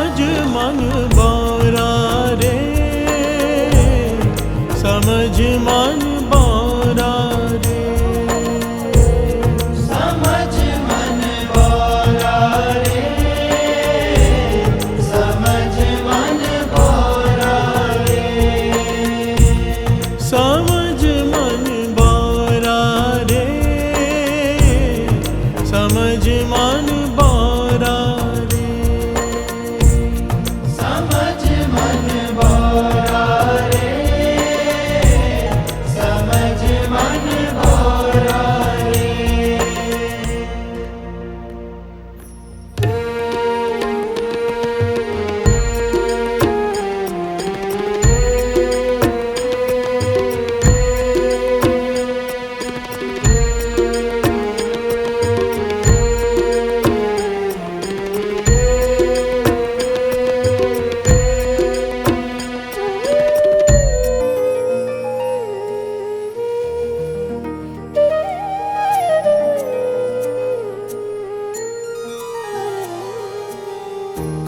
समझ मन बारा रे, समझ मन बारा रे, समझ मन बारा रे, समझ मन बारा रे, समझ मन बारा रे, समझ मन बारा रे, समझ मन बारा रे, समझ मन बारा रे।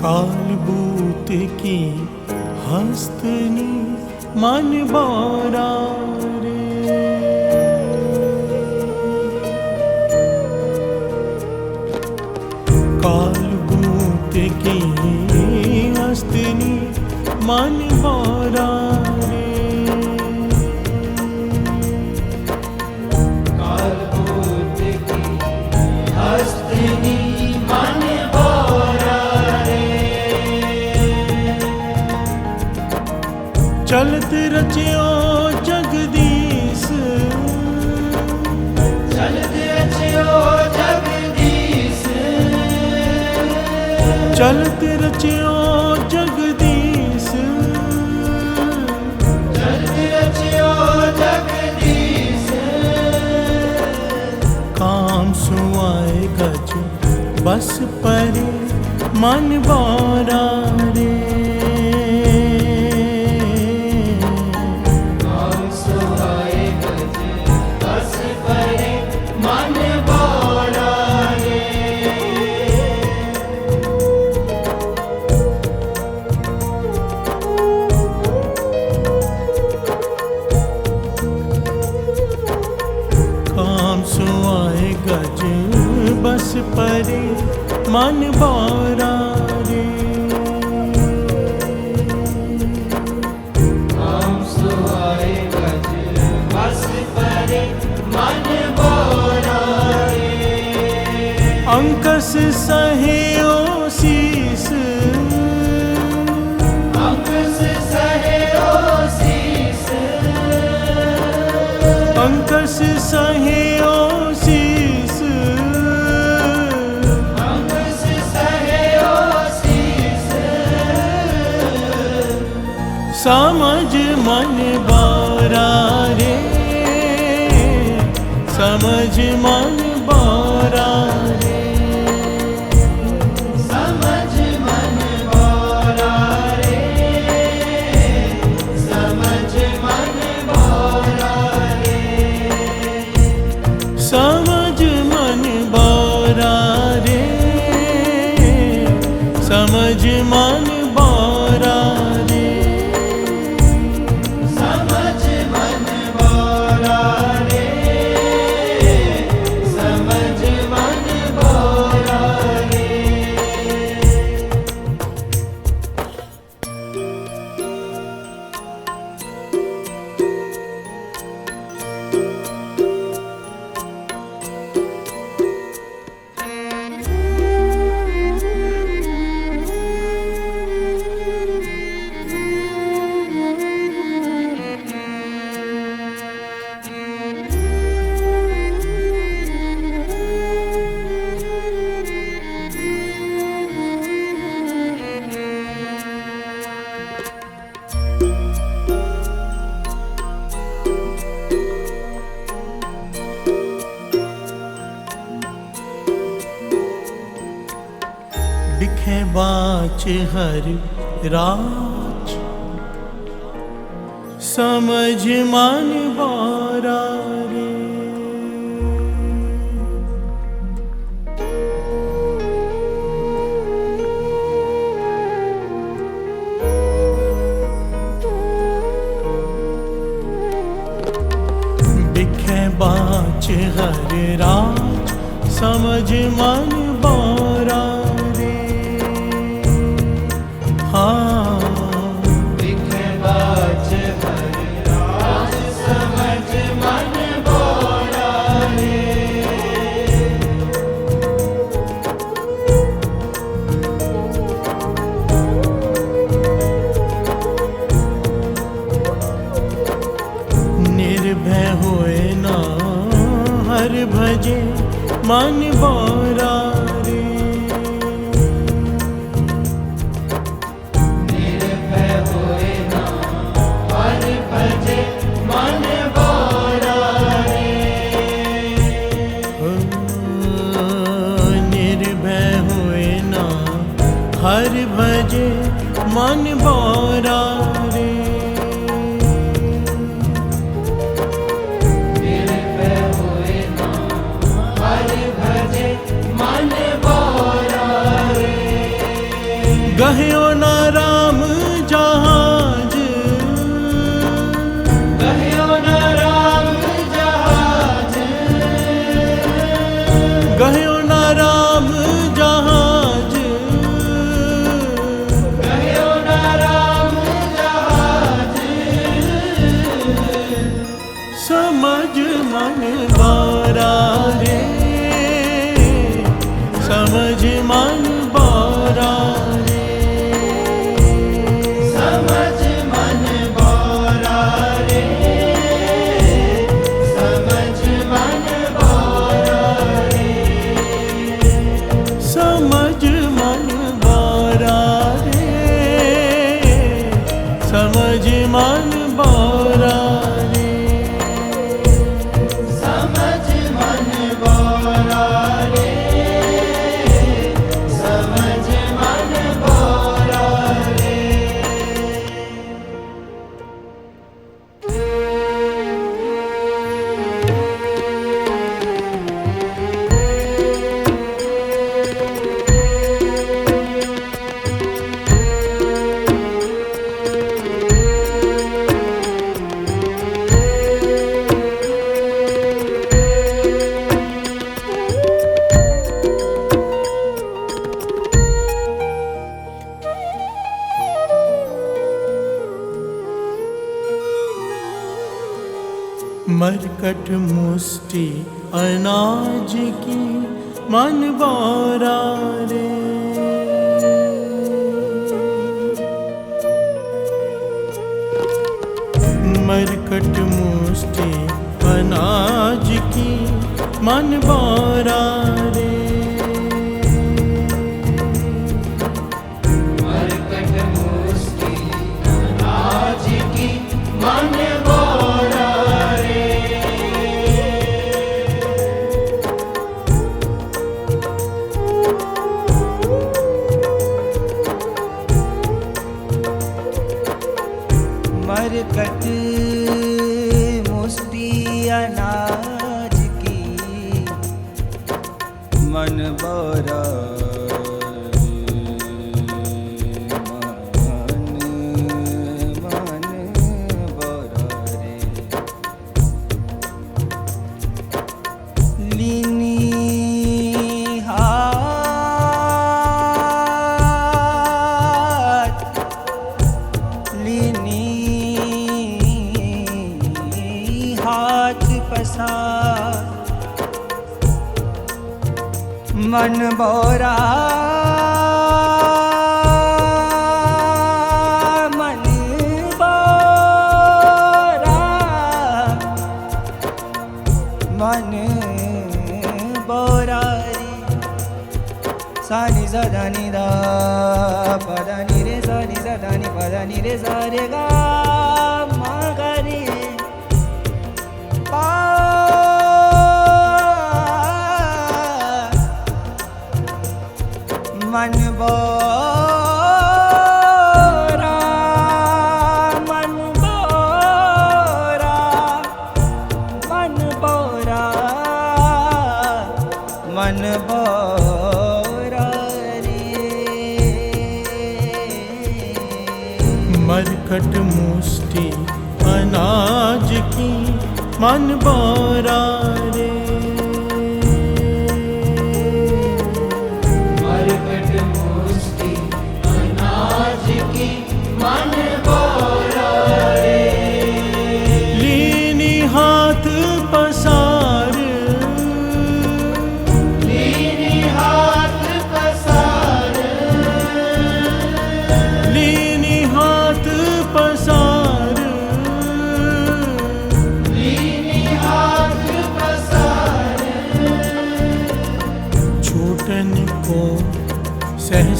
कालबूत की हस्तनी मन बारा रे, कालबूत की हस्तनी मन बारा रे, कालबूत की हस्तनी मन बारा रे, चलत रचियो जगदीश, चलत रचियो जगदीश, चलत रचियो जगदीश, चलत रचियो जगदीश, काम सुआए गज बस परे मन बारा रे, काम सुहाए गज बस परे मन बारा रे, काम सुआए गज बस परे मन बारा रे, काम सुहाए गज बस परे मन बारा रे, अंकस सहेओ शीस, अंकुश सहेओ शीस, अंकस सहेओ शीस, अंकुश सहेओ शीस, समझ मन बारा रे, समझ मन बारा रे, समझ मन बारा रे, समझ मन बारा रे, समझ मन बारा रे, समझ मन बारा रे, समझ मन बारा रे, समझ मन बारा रे। बिखे बाच हर राज, समझ मन बारा रे, राज हर राज समझ मन बारा रे। हाँ दिखे बाज हर राज समझ मन बारा रे। निर्भय होए ना हर भजे मन बारा रे। निर्भय होए ना हर भजे मन बारा रे। निर्भय होए ना हर भजे मन बारा रे। निर्भय होए ना हर भजे मन बारा रे। गह्यो ना राम जहाज, गह्यो न राम जहाज। गह्यो ना राम जहाज। गह्यो न राम जहाज। समझ मन बारा रे। समझ मन बारा रे। समझ मन बारा रे। समझ मन बारा रे। समझ मन बारा रे। समझ मन बारा रे। समझ मन बारा रे। समझ मन बारा रे। मरकट मुष्टि अनाज की मन बारा रे। मरकट मुष्टि अनाज की मन बारा रे। मरकट मुष्टि अनाज की मन बारा रे। मरकट मुष्टि अनाज की मन बारा मन बारा रे। लीनी हाथ लीनी हाथ पसार मन बोरा मन बोरा मन बोरा रे। सानी सा नि दा पद नि रे सा नि दा नि पद नि रे सा रे गा मा गा रे पा मन बोरा मन बोरा मन बोरा मन बोरा रे। मरकट मुष्टि अनाज की मन बारा रे।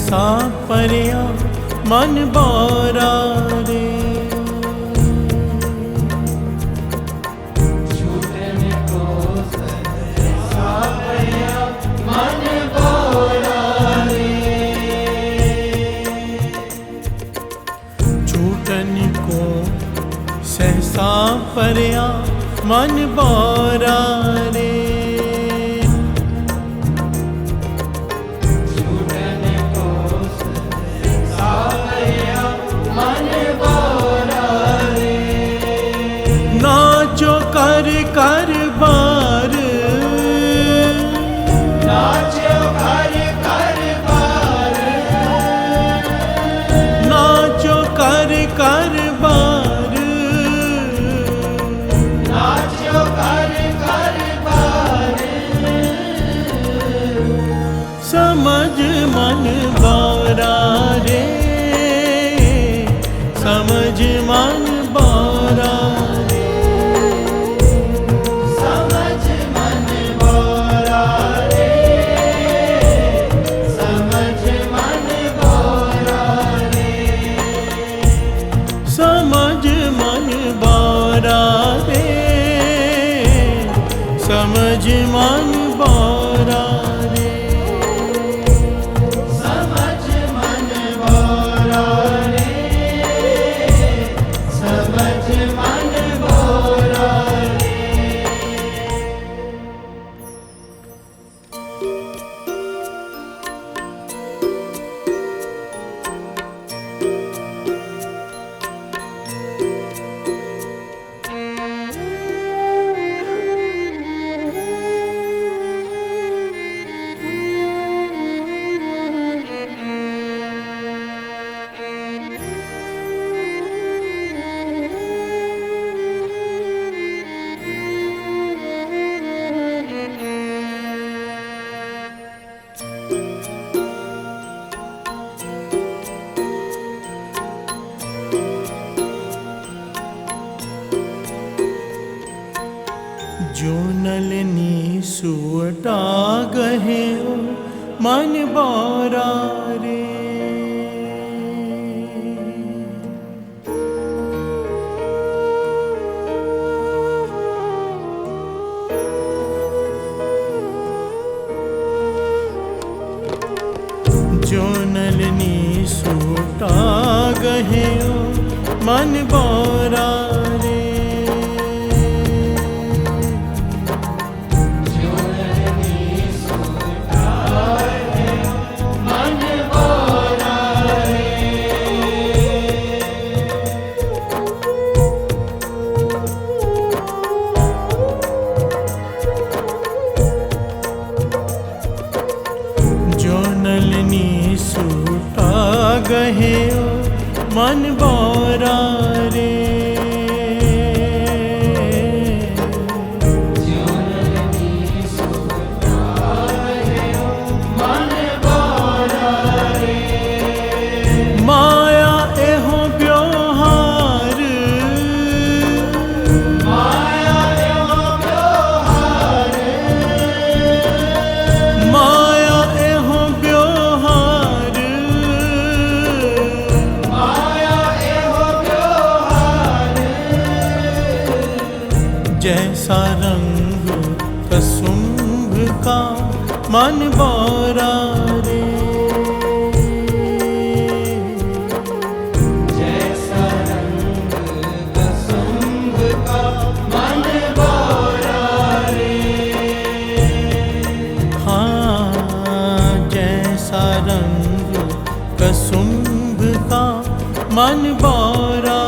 सहसा परया मन बारा रे। छूटने को सहसा परया मन बारा रे। छूटन को सहसा परया मन बारा रे। छूटने को सहसा परया मन बारा रे। नाचो कर कर बार, नाचो कर कर बार, नाचो कर कर बार, नाचो कर कर बार। समझ मन बारा रे, समझ मन बारा रे। समझ मन बारा रे, समझ मन बारा रे। समझ मन बारा रे, समझ मन बारा रे। समझ मन बारा रे, समझ मन बारा रे। जो नलनी सुवटा गहे मन बारा रे। जो नलनी सुवटा गहे मन बारा रे। सूटा गहे मन बारा रे। माया एहो ब्योहार, माया एहो ब्योहार, माया एहो ब्योहार, माया एहो ब्योहार। जैसा रंग कसुंभ का मन बारा रे। जैसा रंग कसुंभ का मन बारा रे। हाँ, जैसा रंग कसुंभ का मन बारा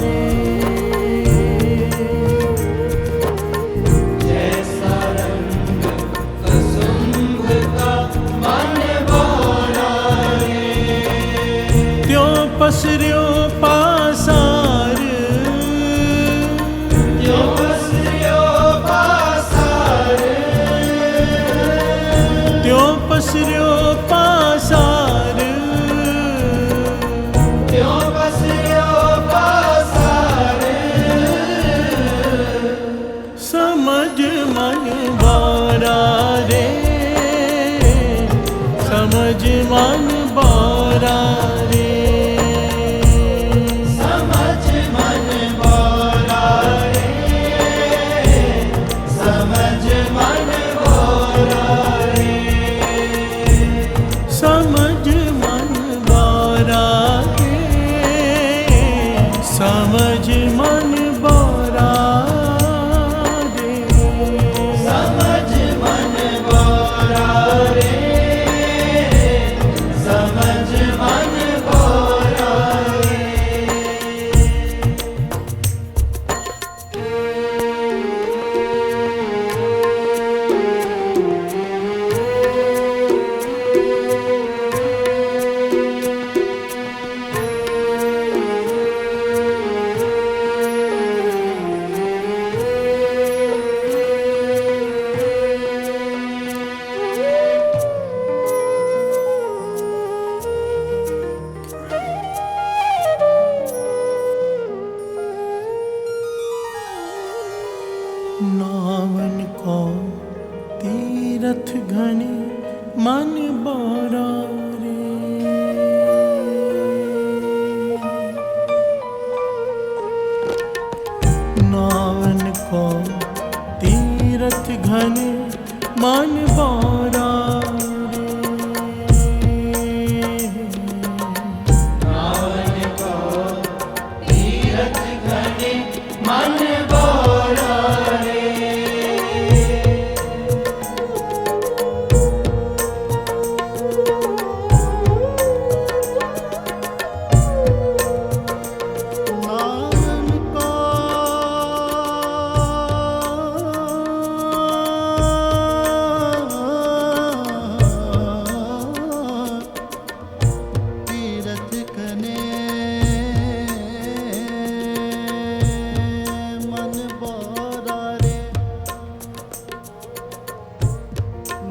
रे। जैसा रंग कसुंभ का मन बारा रे। त्यों पसर्यो पासार, त्यों पसर्यो पासार, त्यों पसर्यो पासार, त्यों पसर्यो पासार। समझ मन बारा रे, समझ मन बारा तीरथ घने मन बोरा रे। नावन को तीरथ घने मन बोरा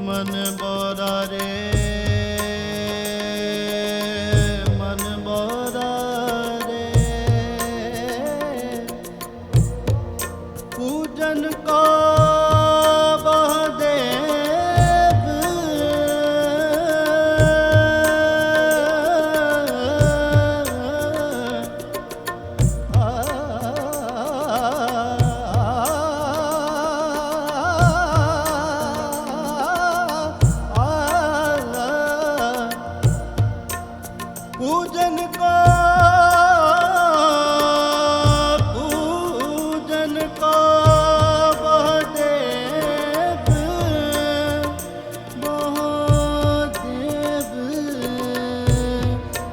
मन बोरा रे, मन बोरा रे। पूजन को बहदेव पूजन को बहदेव बहदेव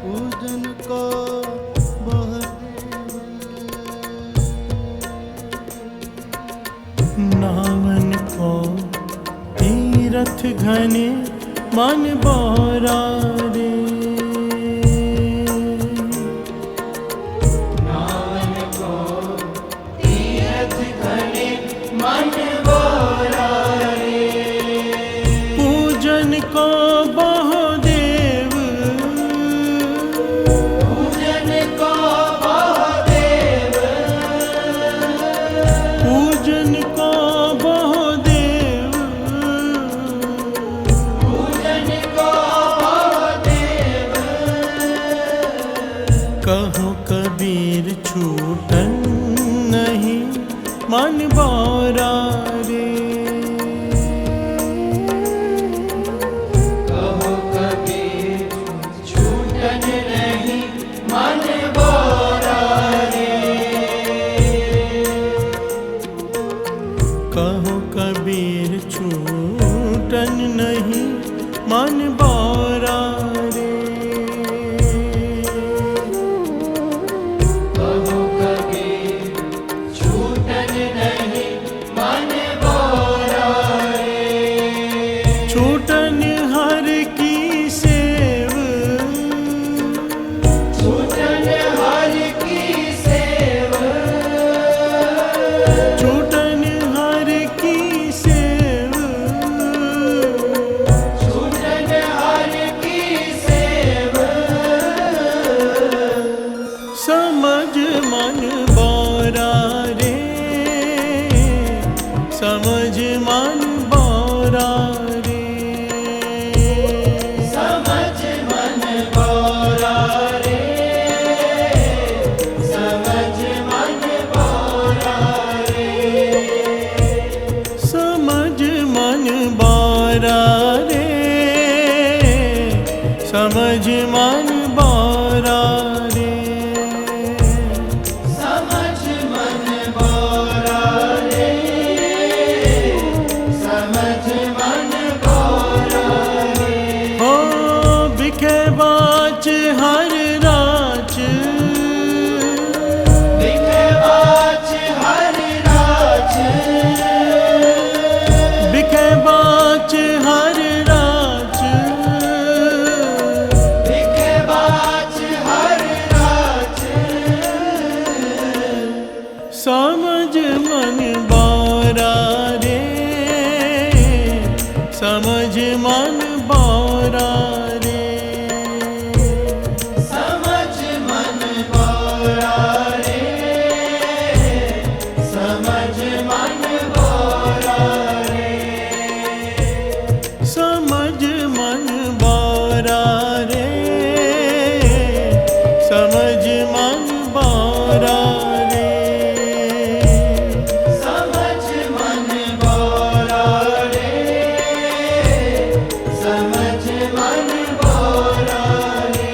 पूजन को बहदेव। नावन को तीरथ घने मन बोरा रे। पूजन को बहदेव, पूजन को बहदेव, पूजन को बहदेव। पूजन को बहदेव। कहो कबीर छूटन नहीं मन बोरा रे। कहो कबीर छूटन नहीं मन बोरा रे। कहो कबीर छूटन नहीं मन बोरा रे। कहो कबीर छूटन नहीं मन बोरा रे। छूटन हर की सेव, छूटन हर की सेव, छूटन हर की सेव। छूटन हर की सेव। समझ मन बोरा रे, समझ मन बोरा रे। समझ मन बोरा रे, समझ मन बोरा रे। समझ मन बोरा रे, समझ मन बोरा रे। समझ समझ मन बारा रे, समझ मन बोरा रे, समझ मन बोरा रे।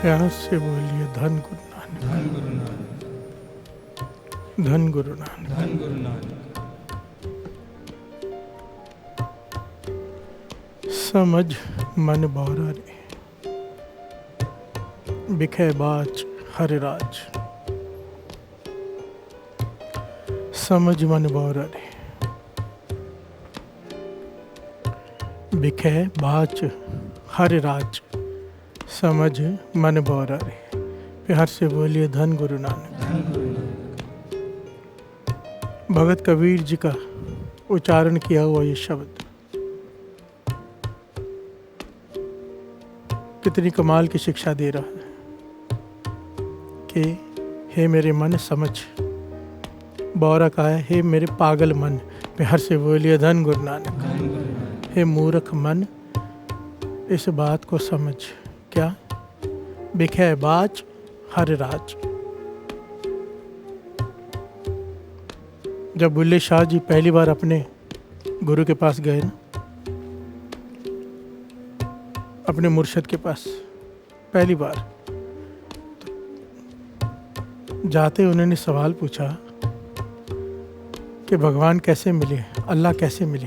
प्यार से बोलिए धन गुरु नानक, धन गुरु नानक, धन गुरु नानक। धन गुरु नानक। समझ मन बारा रे, बिखे बाच हर राज। समझ मन बारा रे, बिखे बाच हर राज। समझ मन बारा रे, प्यार से बोलिए धन गुरु नानक। धन गुरु नानक। भगत कबीर जी का उच्चारण किया हुआ ये शब्द कितनी कमाल की शिक्षा दे रहा है कि हे मेरे मन समझ। बौरा का है हे मेरे पागल मन, प्यार से बोलिए धन गुरु नानक। धन गुरु नानक। हे मूर्ख मन, इस बात को समझ। क्या? बिखे बाच हर राज। जब बुल्ले शाह जी पहली बार अपने गुरु के पास गए ना, अपने मुर्शद के पास पहली बार, तो जाते उन्होंने सवाल पूछा कि भगवान कैसे मिले, अल्लाह कैसे मिले।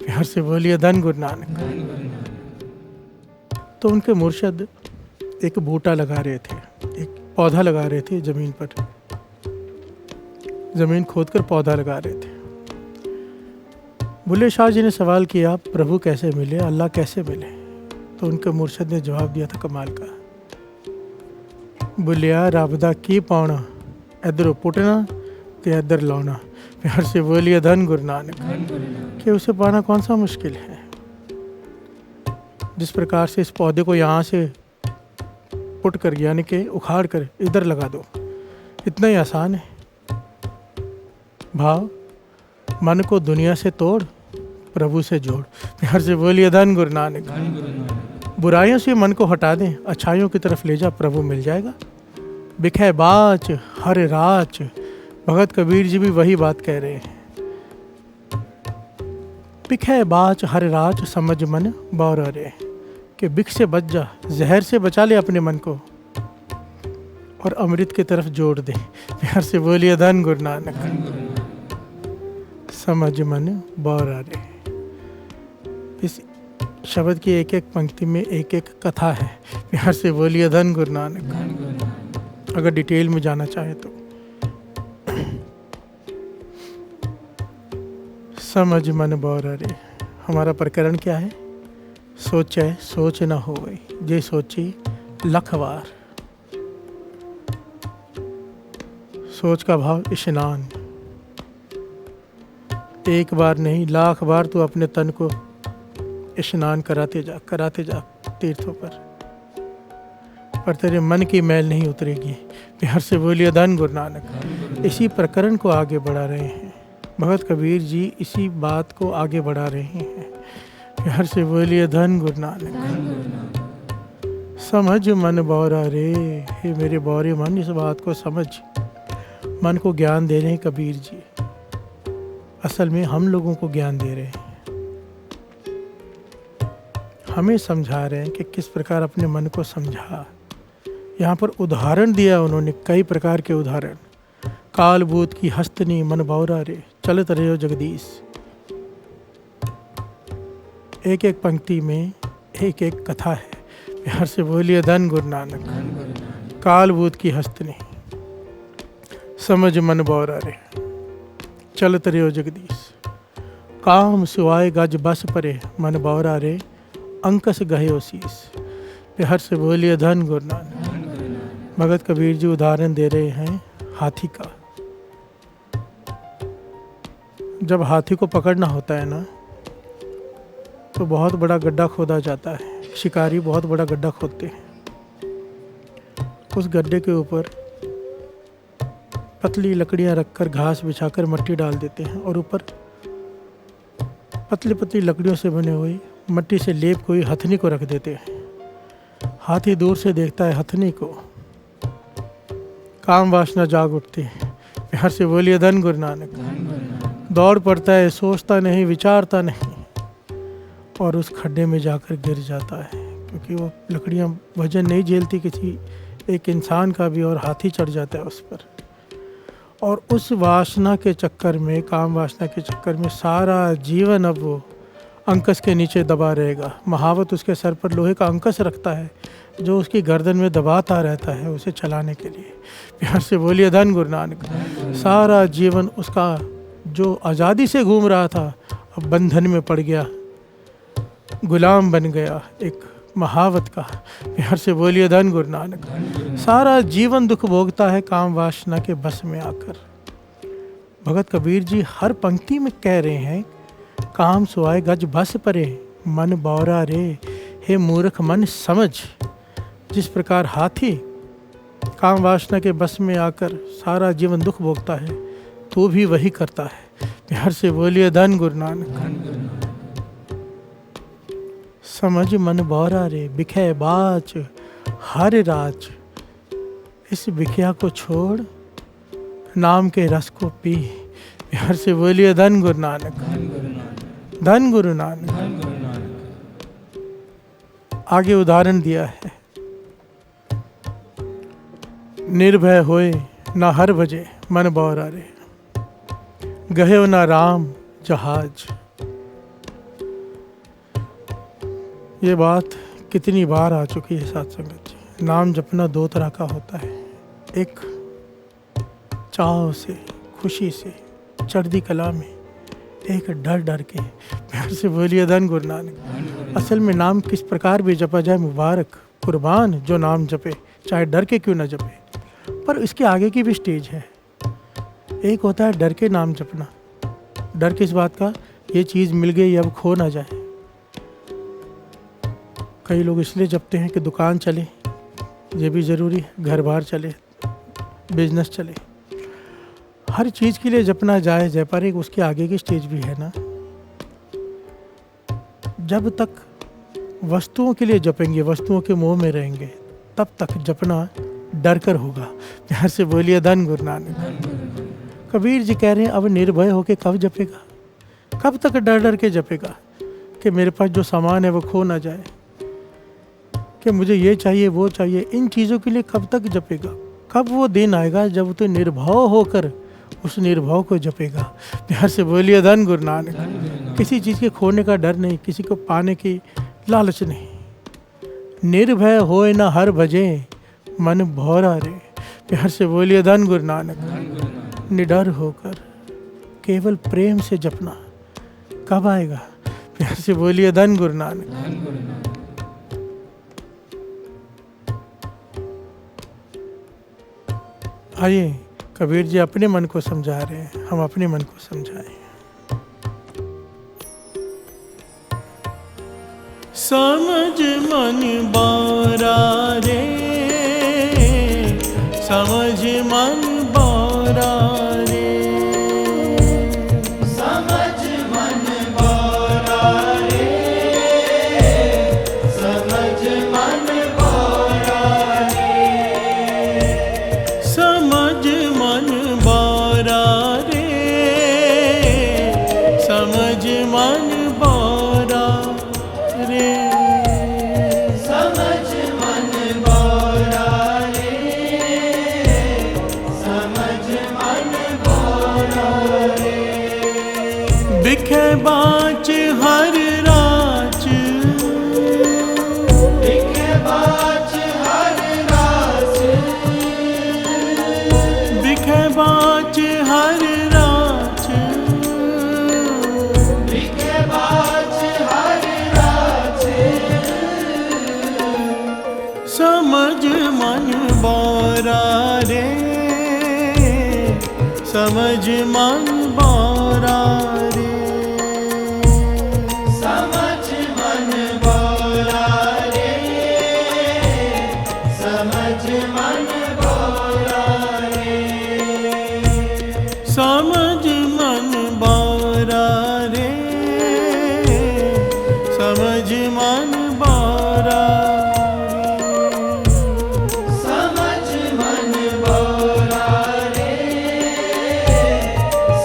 प्यार से बोलिए धन गुरु नानक। धन गुरु नानक। तो उनके मुर्शद एक बूटा लगा रहे थे, एक पौधा लगा रहे थे जमीन पर, जमीन खोदकर पौधा लगा रहे थे। बुल्ले शाह जी ने सवाल किया प्रभु कैसे मिले, अल्लाह कैसे मिले। तो उनके मुर्शद ने जवाब दिया था कमाल का, बुलिया रब दा की पाना, इधर पुटना ते इधर लाना। प्यार से बोलिए धन गुरु नानक। धन गुरु नानक। कि उसे पाना कौन सा मुश्किल है। जिस प्रकार से इस पौधे को यहाँ से पुट कर यानी कि उखाड़ कर इधर लगा दो, इतना ही आसान है। भाव मन को दुनिया से तोड़, प्रभु से जोड़। प्यार से बोलिए धन गुरु नानक। धन गुरु नानक। बुराइयों से मन को हटा दें, अच्छाइयों की तरफ ले जा, प्रभु मिल जाएगा। बिखे बाच हर राच। भगत कबीर जी भी वही बात कह रहे हैं। बिखे बाच हर राच, समझ मन बौरा रे। कि बिख से बच जा, जहर से बचा ले अपने मन को और अमृत की तरफ जोड़ दे। प्यार से बोलिए धन गुरु नानक। धन गुरु नानक। समझ मन बौरा रे। इस शब्द की एक एक पंक्ति में एक एक कथा है। प्यार से बोलिए धन गुरु नानक। धन गुरु नानक। अगर डिटेल में जाना चाहे तो समझ मन बौरा रे। हमारा प्रकरण क्या है? सोचे सोच न होवे, जे सोची लख बार। सोच का भाव स्नान। एक बार नहीं, लाख बार तू अपने तन को स्नान कराते जा तीर्थों पर तेरे मन की मैल नहीं उतरेगी। प्यार से बोलिए धन गुरु नानक। इसी प्रकरण को आगे बढ़ा रहे हैं भगत कबीर जी, इसी बात को आगे बढ़ा रहे हैं। प्यार से बोलिए धन गुरु नानक। धन गुरु नानक। समझ मन बौरा रे। हे मेरे बौरे मन, इस बात को समझ। मन को ज्ञान दे रहे हैं कबीर जी। असल में हम लोगों को ज्ञान दे रहे हैं, हमें समझा रहे हैं कि किस प्रकार अपने मन को समझा। यहाँ पर उदाहरण दिया उन्होंने, कई प्रकार के उदाहरण। काल भूत की हस्तनी मन बौरा रे, चलत रहे हो जगदीश। एक एक पंक्ति में एक एक कथा है। प्यार से बोलिए धन गुरु नानक। धन गुरु नानक। कालभूत की हस्तनी, समझ मन बौरा रे, चलत रे ओ जगदीश। काम सुआए गज बस परे, मन बौरा रे, अंकस गहे शीस। हर से बोलिए धन गुरु नानक। भगत कबीर जी उदाहरण दे रहे हैं हाथी का। जब हाथी को पकड़ना होता है ना, तो बहुत बड़ा गड्ढा खोदा जाता है। शिकारी बहुत बड़ा गड्ढा खोदते हैं। उस गड्ढे के ऊपर पतली लकड़ियां रखकर, घास बिछाकर मट्टी डाल देते हैं और ऊपर पतली पतली लकड़ियों से बने हुई मट्टी से लेप कोई हथनी को रख देते हैं। हाथी दूर से देखता है हथनी को, काम वासना जाग उठती है। हर से बोलिए धन गुरु नानक। दौड़ पड़ता है, सोचता नहीं, विचारता नहीं, और उस खड्डे में जाकर गिर जाता है, क्योंकि वो लकड़ियां वजन नहीं झेलती किसी एक इंसान का भी, और हाथी चढ़ जाता है उस पर। और उस वासना के चक्कर में, काम वासना के चक्कर में सारा जीवन अब वो अंकस के नीचे दबा रहेगा। महावत उसके सर पर लोहे का अंकस रखता है, जो उसकी गर्दन में दबाता रहता है उसे चलाने के लिए। प्यार से बोलिए धन गुरु नानक। सारा जीवन उसका जो आज़ादी से घूम रहा था, अब बंधन में पड़ गया, गुलाम बन गया एक महावत का। प्यार से बोलिए धन गुरु नानक। सारा जीवन दुख भोगता है काम वासना के बस में आकर। भगत कबीर जी हर पंक्ति में कह रहे हैं, काम सुआए गज बस परे, मन बौरा रे, हे मूर्ख मन समझ। जिस प्रकार हाथी काम वासना के बस में आकर सारा जीवन दुख भोगता है, तो भी वही करता है। प्यार से बोलिए धन गुरु नानक। समझ मन बौरा रे, बिखे बाच हर राज। इस बिखिया को छोड़, नाम के रस को पी। प्यार से बोलिए धन गुरु नानक। धन गुरु नानक। आगे उदाहरण दिया है, निर्भय होए ना हर बजे, मन बौरा रे, गहे ना राम जहाज। ये बात कितनी बार आ चुकी है साथ संगत जी। नाम जपना दो तरह का होता है, एक चाव से, खुशी से, चढ़दी कला में, एक डर डर के। प्यार से बोलिए धन गुरु नानक। असल में नाम किस प्रकार भी जपा जाए, मुबारक कुर्बान जो नाम जपे, चाहे डर के क्यों ना जपे। पर इसके आगे की भी स्टेज है। एक होता है डर के नाम जपना। डर किस बात का, ये चीज़ मिल गई अब खो ना जाए। कई लोग इसलिए जपते हैं कि दुकान चले, ये भी ज़रूरी है, घर बार चले, बिजनेस चले। हर चीज़ के लिए जपना जायज़ है, पर एक उसके आगे की स्टेज भी है ना। जब तक वस्तुओं के लिए जपेंगे, वस्तुओं के मोह में रहेंगे, तब तक जपना डर कर होगा। प्यार से बोलिए धन गुरु नानक। कबीर जी कह रहे हैं, अब निर्भय होके कब जपेगा, कब तक डर डर के जपेगा कि मेरे पास जो सामान है वो खो ना जाए, कि मुझे ये चाहिए वो चाहिए। इन चीज़ों के लिए कब तक जपेगा। कब वो दिन आएगा जब तो निर्भव होकर उस निर्भव को जपेगा। प्यार से बोलिए धन गुरु नानक। किसी चीज़ के खोने का डर नहीं, किसी को पाने की लालच नहीं। निर्भय होए ना हर भजे, मन भौरा रे। प्यार से बोलिए धन गुरु नानक। निडर होकर केवल प्रेम से जपना कब आएगा। प्यार से बोलिए धन गुरु नानक। आइए कबीर जी अपने मन को समझा रहे हैं, हम अपने मन को समझाएं। समझ मन बौरा रे, समझ मन बौरा रे, समझ मन बौरा रे, समझ मन बौरा रे, समझ मन बौरा रे, समझ मन बौरा रे, समझ मन बौरा रे, समझ मन बौरा रे। बिखे बाच हर राच, बिखे बाच हर रास, बाच हर राच, बिके बाच हर राच, समझ मन बारा रे, समझ मन बारा रे, समझ मन बोला रे, समझ मन बोला रे, समझ मन बारा रे, समझ मन बारा समझ मन बोला रे,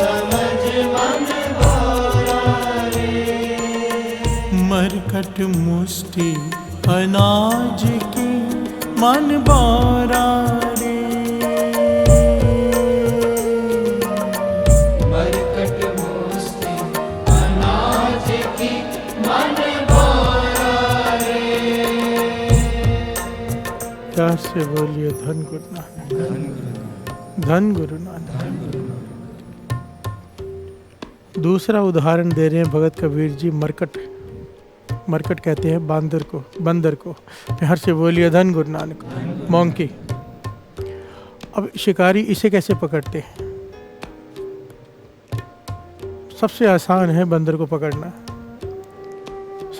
समझ मन बोला रे, मरकट मुष्टि अनाज की मन बारा रे, मरकट मुष्टि अनाज की मन बोला रे, प्यार से बोलिए धन गुरु नानक, धन गुरु नानक। दूसरा उदाहरण दे रहे हैं भगत कबीर जी मरकट। मरकट कहते हैं बांदर को, बंदर को। प्यार से बोलिए धन गुरु नानक। मोंकी। अब शिकारी इसे कैसे पकड़ते हैं? सबसे आसान है बंदर को पकड़ना,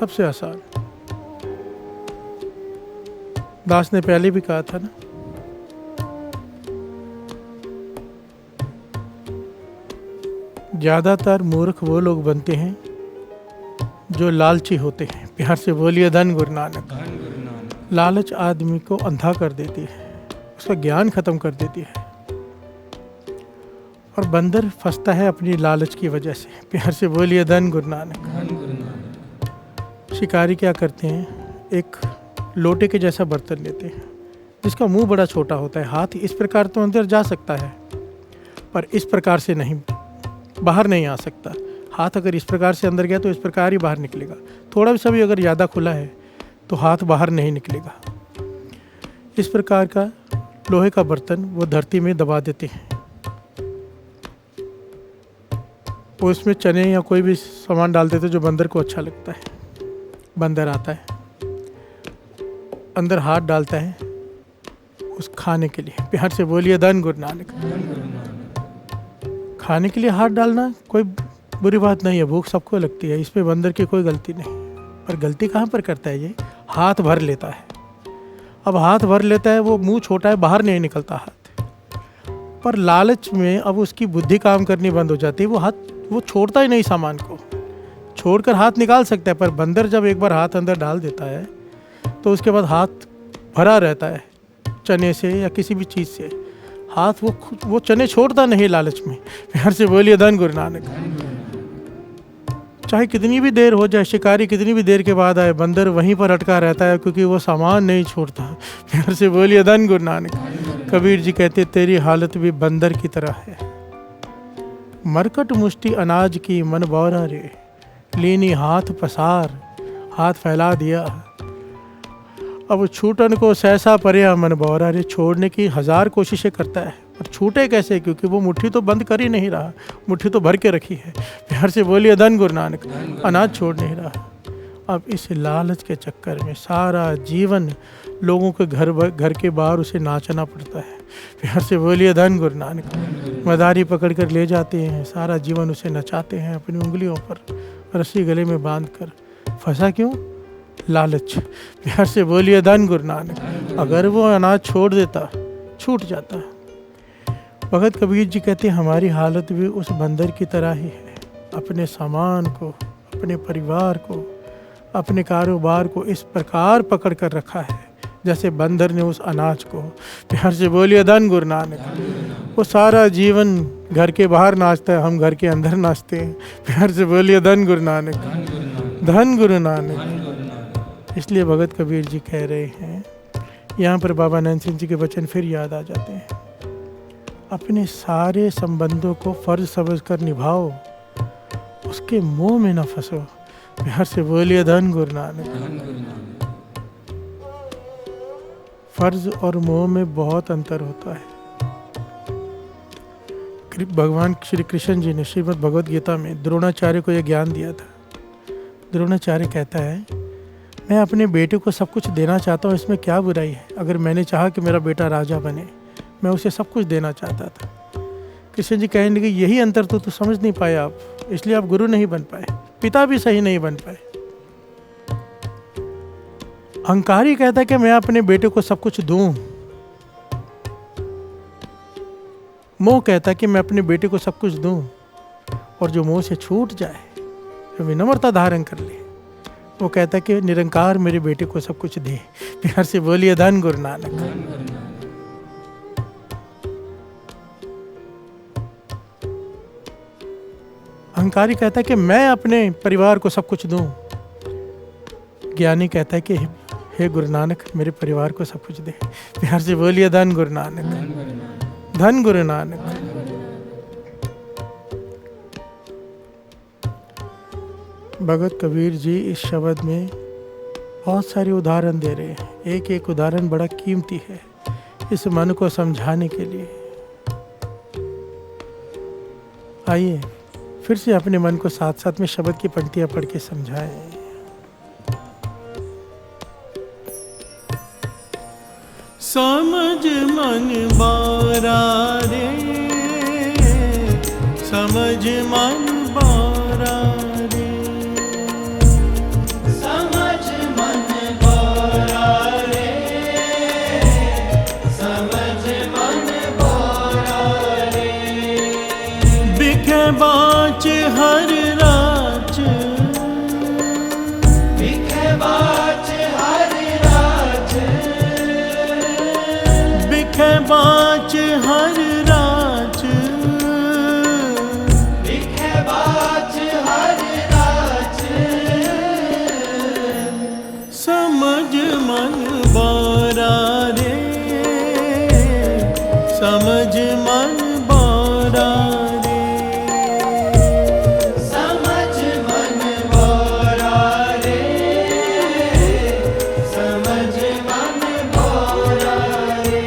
सबसे आसान। दास ने पहले भी कहा था ना, ज्यादातर मूर्ख वो लोग बनते हैं जो लालची होते हैं। प्यार से बोलिए धन गुरु नानक। लालच आदमी को अंधा कर देती है, उसका ज्ञान खत्म कर देती है, और बंदर फंसता है अपनी लालच की वजह से। प्यार से बोलिए धन गुरु नानक। शिकारी क्या करते हैं, एक लोटे के जैसा बर्तन लेते हैं जिसका मुंह बड़ा छोटा होता है। हाथ इस प्रकार तो अंदर जा सकता है, पर इस प्रकार से नहीं, बाहर नहीं आ सकता। हाथ अगर इस प्रकार से अंदर गया तो इस प्रकार ही बाहर निकलेगा। थोड़ा भी सभी अगर ज़्यादा खुला है तो हाथ बाहर नहीं निकलेगा। इस प्रकार का लोहे का बर्तन वो धरती में दबा देते हैं। वो इसमें चने या कोई भी सामान डाल देते जो बंदर को अच्छा लगता है। बंदर आता है, अंदर हाथ डालता है उस खाने के लिए। प्यार से बोलिए धन गुरु नानक। खाने के लिए हाथ डालना कोई बुरी बात नहीं है, भूख सबको लगती है, इसमें बंदर की कोई गलती नहीं। पर गलती कहाँ पर करता है ये, हाथ भर लेता है। अब हाथ भर लेता है, वो मुंह छोटा है, बाहर नहीं निकलता हाथ। पर लालच में अब उसकी बुद्धि काम करनी बंद हो जाती है। वो छोड़ता ही नहीं सामान को, छोड़कर हाथ निकाल सकता है। पर बंदर जब एक बार हाथ अंदर डाल देता है तो उसके बाद हाथ भरा रहता है, चने से या किसी भी चीज़ से। हाथ वो चने छोड़ता नहीं लालच में। प्यार से बोलिए धन गुरु नानक। चाहे कितनी भी देर हो जाए, शिकारी कितनी भी देर के बाद आए, बंदर वहीं पर अटका रहता है क्योंकि वो सामान नहीं छोड़ता। प्यार से बोलिए धन गुरु नानक। कबीर जी कहते तेरी हालत भी बंदर की तरह है। मरकट मुष्टि अनाज की मन बौरा रे, लीनी हाथ पसार, हाथ फैला दिया। अब छूटन को सहसा पर्या मन बौरा रे, छोड़ने की 1000 कोशिशें करता है पर छूटे कैसे, क्योंकि वो मुट्ठी तो बंद कर ही नहीं रहा, मुट्ठी तो भर के रखी है। प्यार से बोलिए धन गुरु नानक। अनाज छोड़ नहीं रहा। अब इस लालच के चक्कर में सारा जीवन लोगों के घर के बाहर उसे नाचना पड़ता है। प्यार से बोलिए धन गुरु नानक। मदारी पकड़ कर ले जाते हैं, सारा जीवन उसे नचाते हैं अपनी उंगलियों पर रस्सी गले में बांध कर। फंसा क्यों? लालच। प्यार से बोलिए धन गुरु नानक। अगर वो अनाज छोड़ देता, छूट जाता। भगत कबीर जी कहते हैं हमारी हालत भी उस बंदर की तरह ही है। अपने सामान को, अपने परिवार को, अपने कारोबार को इस प्रकार पकड़ कर रखा है जैसे बंदर ने उस अनाज को। प्यार से बोलिए धन गुरु नानक। वो सारा जीवन घर के बाहर नाचता है, हम घर के अंदर नाचते हैं। प्यार से बोलिए धन गुरु नानक। धन गुरु नानक। इसलिए भगत कबीर जी कह रहे हैं, यहाँ पर बाबा नैन सिंह जी के वचन फिर याद आ जाते हैं। अपने सारे संबंधों को फर्ज समझ कर निभाओ, उसके मोह में न फंसो। प्यार से बोलिए धन गुरु नानक। फर्ज और मोह में बहुत अंतर होता है। भगवान श्री कृष्ण जी ने श्रीमद् भगवद गीता में द्रोणाचार्य को यह ज्ञान दिया था। द्रोणाचार्य कहता है, मैं अपने बेटे को सब कुछ देना चाहता हूँ, इसमें क्या बुराई है। अगर मैंने चाहा कि मेरा बेटा राजा बने, मैं उसे सब कुछ देना चाहता था। कृष्ण जी कहने लगे, यही अंतर तो तू समझ नहीं पाया आप, इसलिए आप गुरु नहीं बन पाए, पिता भी सही नहीं बन पाए। अहंकारी कहता है कि मैं अपने बेटे को सब कुछ दूं, मोह कहता है कि मैं अपने बेटे को सब कुछ दूं, और जो मोह से छूट जाए, जो विनम्रता धारण कर ले, वो कहता है कि निरंकार मेरे बेटे को सब कुछ दे। प्यार से बोलिए धन गुरु नानक। अहंकारी कहता है कि मैं अपने परिवार को सब कुछ दूं, ज्ञानी कहता है कि हे गुरु नानक मेरे परिवार को सब कुछ दे। प्यार से बोलिए धन गुरु नानक, धन गुरु नानक। भगत कबीर जी इस शब्द में बहुत सारे उदाहरण दे रहे हैं। एक एक उदाहरण बड़ा कीमती है इस मन को समझाने के लिए। आइए फिर से अपने मन को साथ साथ में शब्द की पंक्तियां पढ़ के समझाएं। समझ मन बारा रे, समझ मन बारा रे, समझ मन बारा रे, समझ मन बारा रे। बिखे बाच हर राच, बिखे बाच हर राज, बिखे बाच हर राच, बिखे बाच हर राज। समझ मन बारा रे, समझ मन बारा रे, समझ मन बारा रे, समझ मन बारा रे।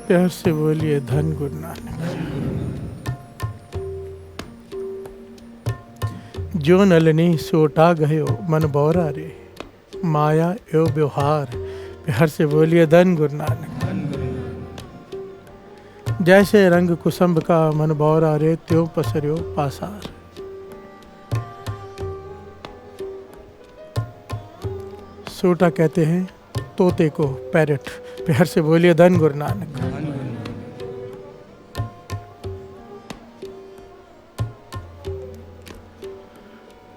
प्यार से बोलिए धन गुरु नानक। जो नलनी सोटा गयो मन बौरा रे, माया एवं व्यवहार। प्यार से बोलिए धन गुरु नानक। जैसे रंग कुसुम का मन बौरा रे, त्यों पसरियो पासार। सोटा कहते हैं तोते को, पैरट। प्यार से बोलिए धन गुरु नानक।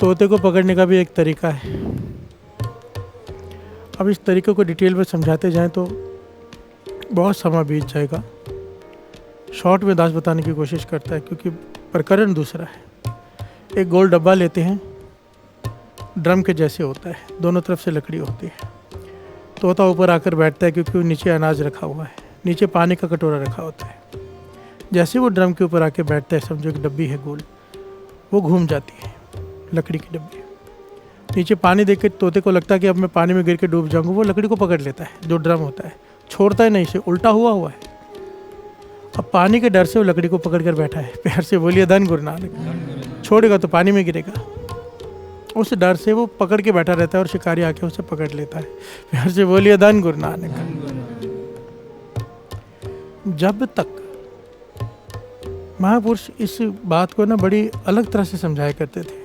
तोते को पकड़ने का भी एक तरीका है। अब इस तरीके को डिटेल में समझाते जाएं तो बहुत समय बीत जाएगा। शॉर्ट में दास बताने की कोशिश करता है क्योंकि प्रकरण दूसरा है। एक गोल डब्बा लेते हैं, ड्रम के जैसे होता है, दोनों तरफ से लकड़ी होती है। तोता ऊपर आकर बैठता है क्योंकि नीचे अनाज रखा हुआ है, नीचे पानी का कटोरा रखा होता है। जैसे वो ड्रम के ऊपर आके बैठता है, समझो एक डब्बी है गोल, वो घूम जाती है लकड़ी की डब्बी। नीचे पानी देख के तोते को लगता है कि अब मैं पानी में गिर के डूब जाऊंगा। वो लकड़ी को पकड़ लेता है, जो ड्रम होता है, छोड़ता है नहीं, से उल्टा हुआ है। अब पानी के डर से वो लकड़ी को पकड़ कर बैठा है। प्यार से बोलिए धन गुरु नानक। छोड़ेगा तो पानी में गिरेगा, उस डर से वो पकड़ के बैठा रहता है और शिकारी आके उसे पकड़ लेता है। प्यार से बोलिए धन गुरु नानक। जब तक महापुरुष इस बात को ना बड़ी अलग तरह से समझाया करते थे।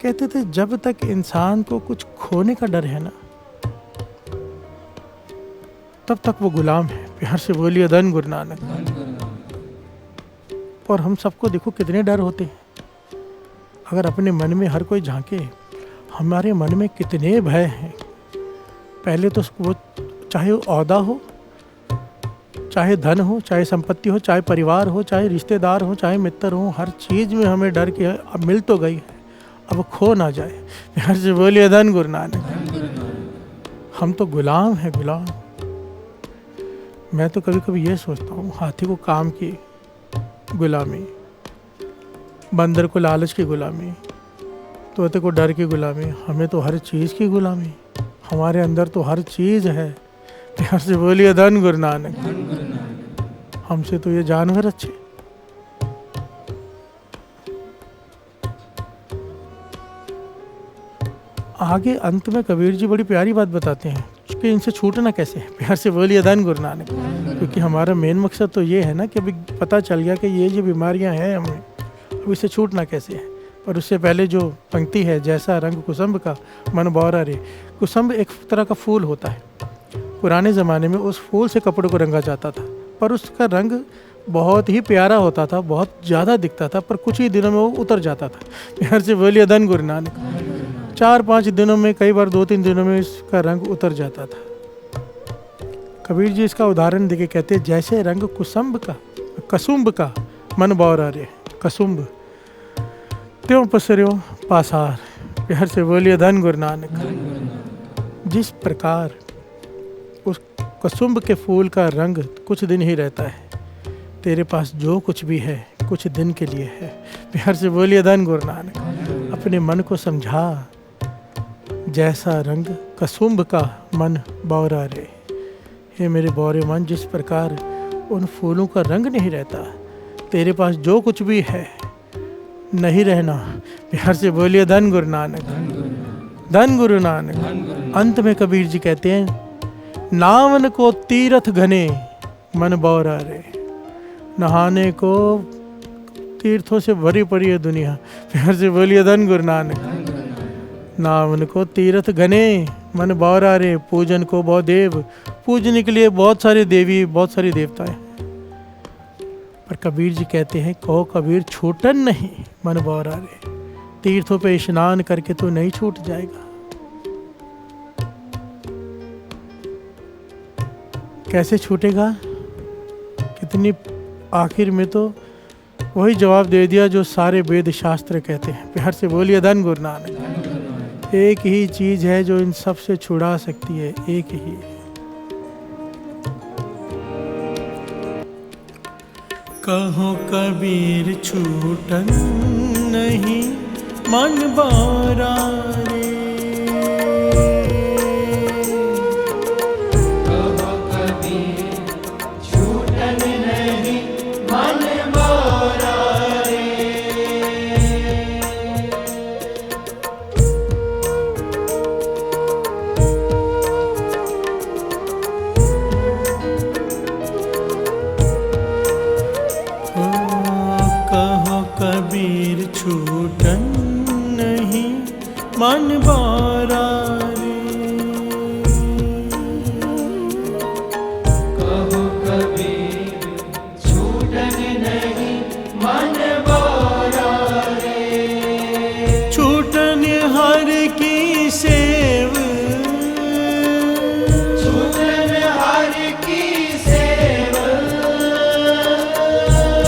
कहते थे जब तक इंसान को कुछ खोने का डर है ना, तब तक वो गुलाम है। प्यार से बोलिए धन गुरु नानक। और हम सबको देखो कितने डर होते हैं। अगर अपने मन में हर कोई झांके, हमारे मन में कितने भय हैं। पहले तो वो चाहे ओहदा हो, चाहे धन हो, चाहे संपत्ति हो, चाहे परिवार हो, चाहे रिश्तेदार हो, चाहे मित्र हो, हर चीज़ में हमें डर के अब मिल तो गई है, अब खो ना जाए। प्यार से बोलिए धन गुरु नानक। हम तो गुलाम हैं, गुलाम। मैं तो कभी कभी ये सोचता हूँ, हाथी को काम की गुलामी, बंदर को लालच की गुलामी, तोते को डर की गुलामी, हमें तो हर चीज़ की गुलामी। हमारे अंदर तो हर चीज़ है। प्यार से बोलिए धन गुरु नानक। हमसे तो ये जानवर अच्छे। आगे अंत में कबीर जी बड़ी प्यारी बात बताते हैं कि इनसे छूटना कैसे है। प्यार से बोलिए धन गुरु नानक। क्योंकि हमारा मेन मकसद तो ये है ना कि अभी पता चल गया कि ये जो बीमारियां हैं हमें, अब इससे छूटना कैसे है। पर उससे पहले जो पंक्ति है, जैसा रंग कुसुम्भ का मन बौरा रे। कुसुम्भ एक तरह का फूल होता है। पुराने ज़माने में उस फूल से कपड़ों को रंगा जाता था, पर उसका रंग बहुत ही प्यारा होता था, बहुत ज़्यादा दिखता था, पर कुछ ही दिनों में वो उतर जाता था। प्यार से बोलिए धन गुरु नानक। 4-5 दिनों में, कई बार 2-3 दिनों में इसका रंग उतर जाता था। कबीर जी इसका उदाहरण देके कहते हैं, जैसे रंग कसुम्भ का मन बौरा रे। कसुम्भ त्यों पसर्यो पासार। प्यार से बोलिए धन गुरु नानक। जिस प्रकार उस कसुम्भ के फूल का रंग कुछ दिन ही रहता है, तेरे पास जो कुछ भी है कुछ दिन के लिए है। प्यार से बोलिए धन गुरु नानक। अपने मन को समझा, जैसा रंग कसुम्भ का मन बौरा रे। हे मेरे बौरे मन, जिस प्रकार उन फूलों का रंग नहीं रहता, तेरे पास जो कुछ भी है नहीं रहना। प्यार से बोलिए धन गुरु नानक। धन गुरु नानक। अंत में कबीर जी कहते हैं, नावन को तीर्थ घने मन बौरा रे। नहाने को तीर्थों से भरी पड़ी है दुनिया। प्यार से बोलिए धन गुरु नानक। नावन को तीर्थ घने मन बौरा रे। पूजन को बहुत देव, पूजने के लिए बहुत सारे देवी, बहुत सारे देवताएं। पर कबीर जी कहते हैं, कहो कबीर छूटन नहीं मन बौरा रे। तीर्थों पे स्नान करके तो नहीं छूट जाएगा। कैसे छूटेगा? कितनी आखिर में तो वही जवाब दे दिया जो सारे वेद शास्त्र कहते हैं। प्यार से बोलिए धन गुरु नानक। एक ही चीज है जो इन सब से छुड़ा सकती है, एक ही। कहो कबीर छूटन नहीं मन बौरा रे। कहो कबीर छूटन नहीं मन बौरा रे। कहो कबीर छूटन नहीं मन बौरा रे। कहो कबीर छूटन नहीं मन बौरा रे। छूटन हर की सेव। छूटन हर की सेवा।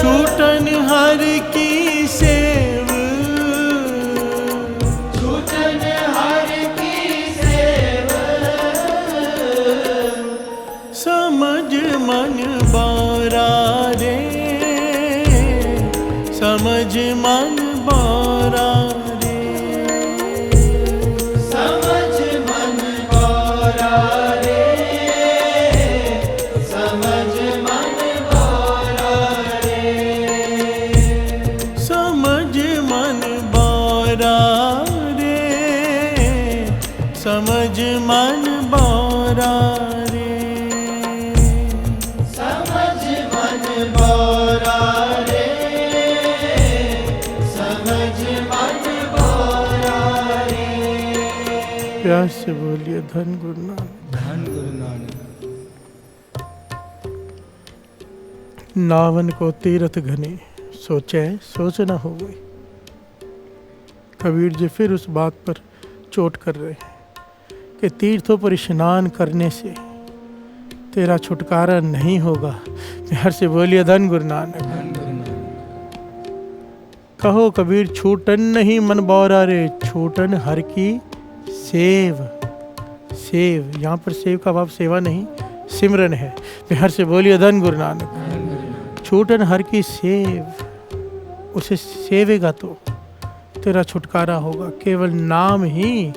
छूटन हर की सेव। छूटन हर की सेवा। समझ मन बौरा रे। समझ मन बौरा रे। समझ मन बौरा रे। समझ मन बौरा रे। समझ मन बौरा रे। समझ मन बौरा रे। समझ मन बौरा रे। समझ मन बौरा रे। प्यार से बोलिए धन गुरु नानक। धन गुरु नानक। नावन को तीर्थ घने, सोचे सोच न हो गई। कबीर जी फिर उस बात पर चोट कर रहे हैं कि तीर्थों पर स्नान करने से तेरा छुटकारा नहीं होगा। प्यार से बोलिए धन गुरु नानक। धन गुरु नानक। कहो कबीर छूटन नहीं मन बौरा रे। छूटन हर की सेव। सेव, यहाँ पर सेव का भाव सेवा नहीं, सिमरन है। प्यार से बोलिए धन गुरु नानक। छूटन हर की सेव, उसे सेवेगा तो तेरा छुटकारा होगा। केवल नाम ही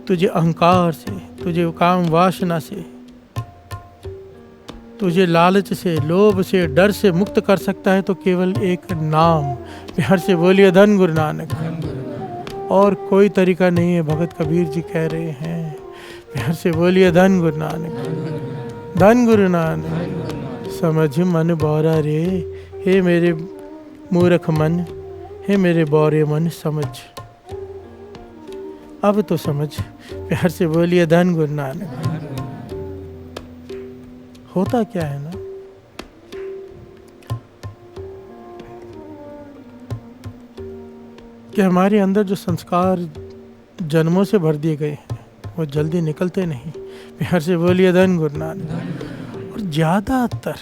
तुझे अहंकार से, तुझे काम वासना से, तुझे लालच से, लोभ से, डर से मुक्त कर सकता है तो केवल एक नाम। प्यार से बोलिए धन गुरु नानक। और कोई तरीका नहीं है, भगत कबीर जी कह रहे हैं। प्यार से बोलिए धन गुरु नानक, धन गुरु नानक। समझ मन बौरा रे, हे मेरे मूर्ख मन, हे मेरे बौरे मन समझ। अब तो समझ। प्यार से बोलिए धन गुरु नानक। होता क्या है ना, कि हमारे अंदर जो संस्कार जन्मों से भर दिए गए हैं वो जल्दी निकलते नहीं। प्यार से बोलिए धन गुरु नानक। और ज़्यादातर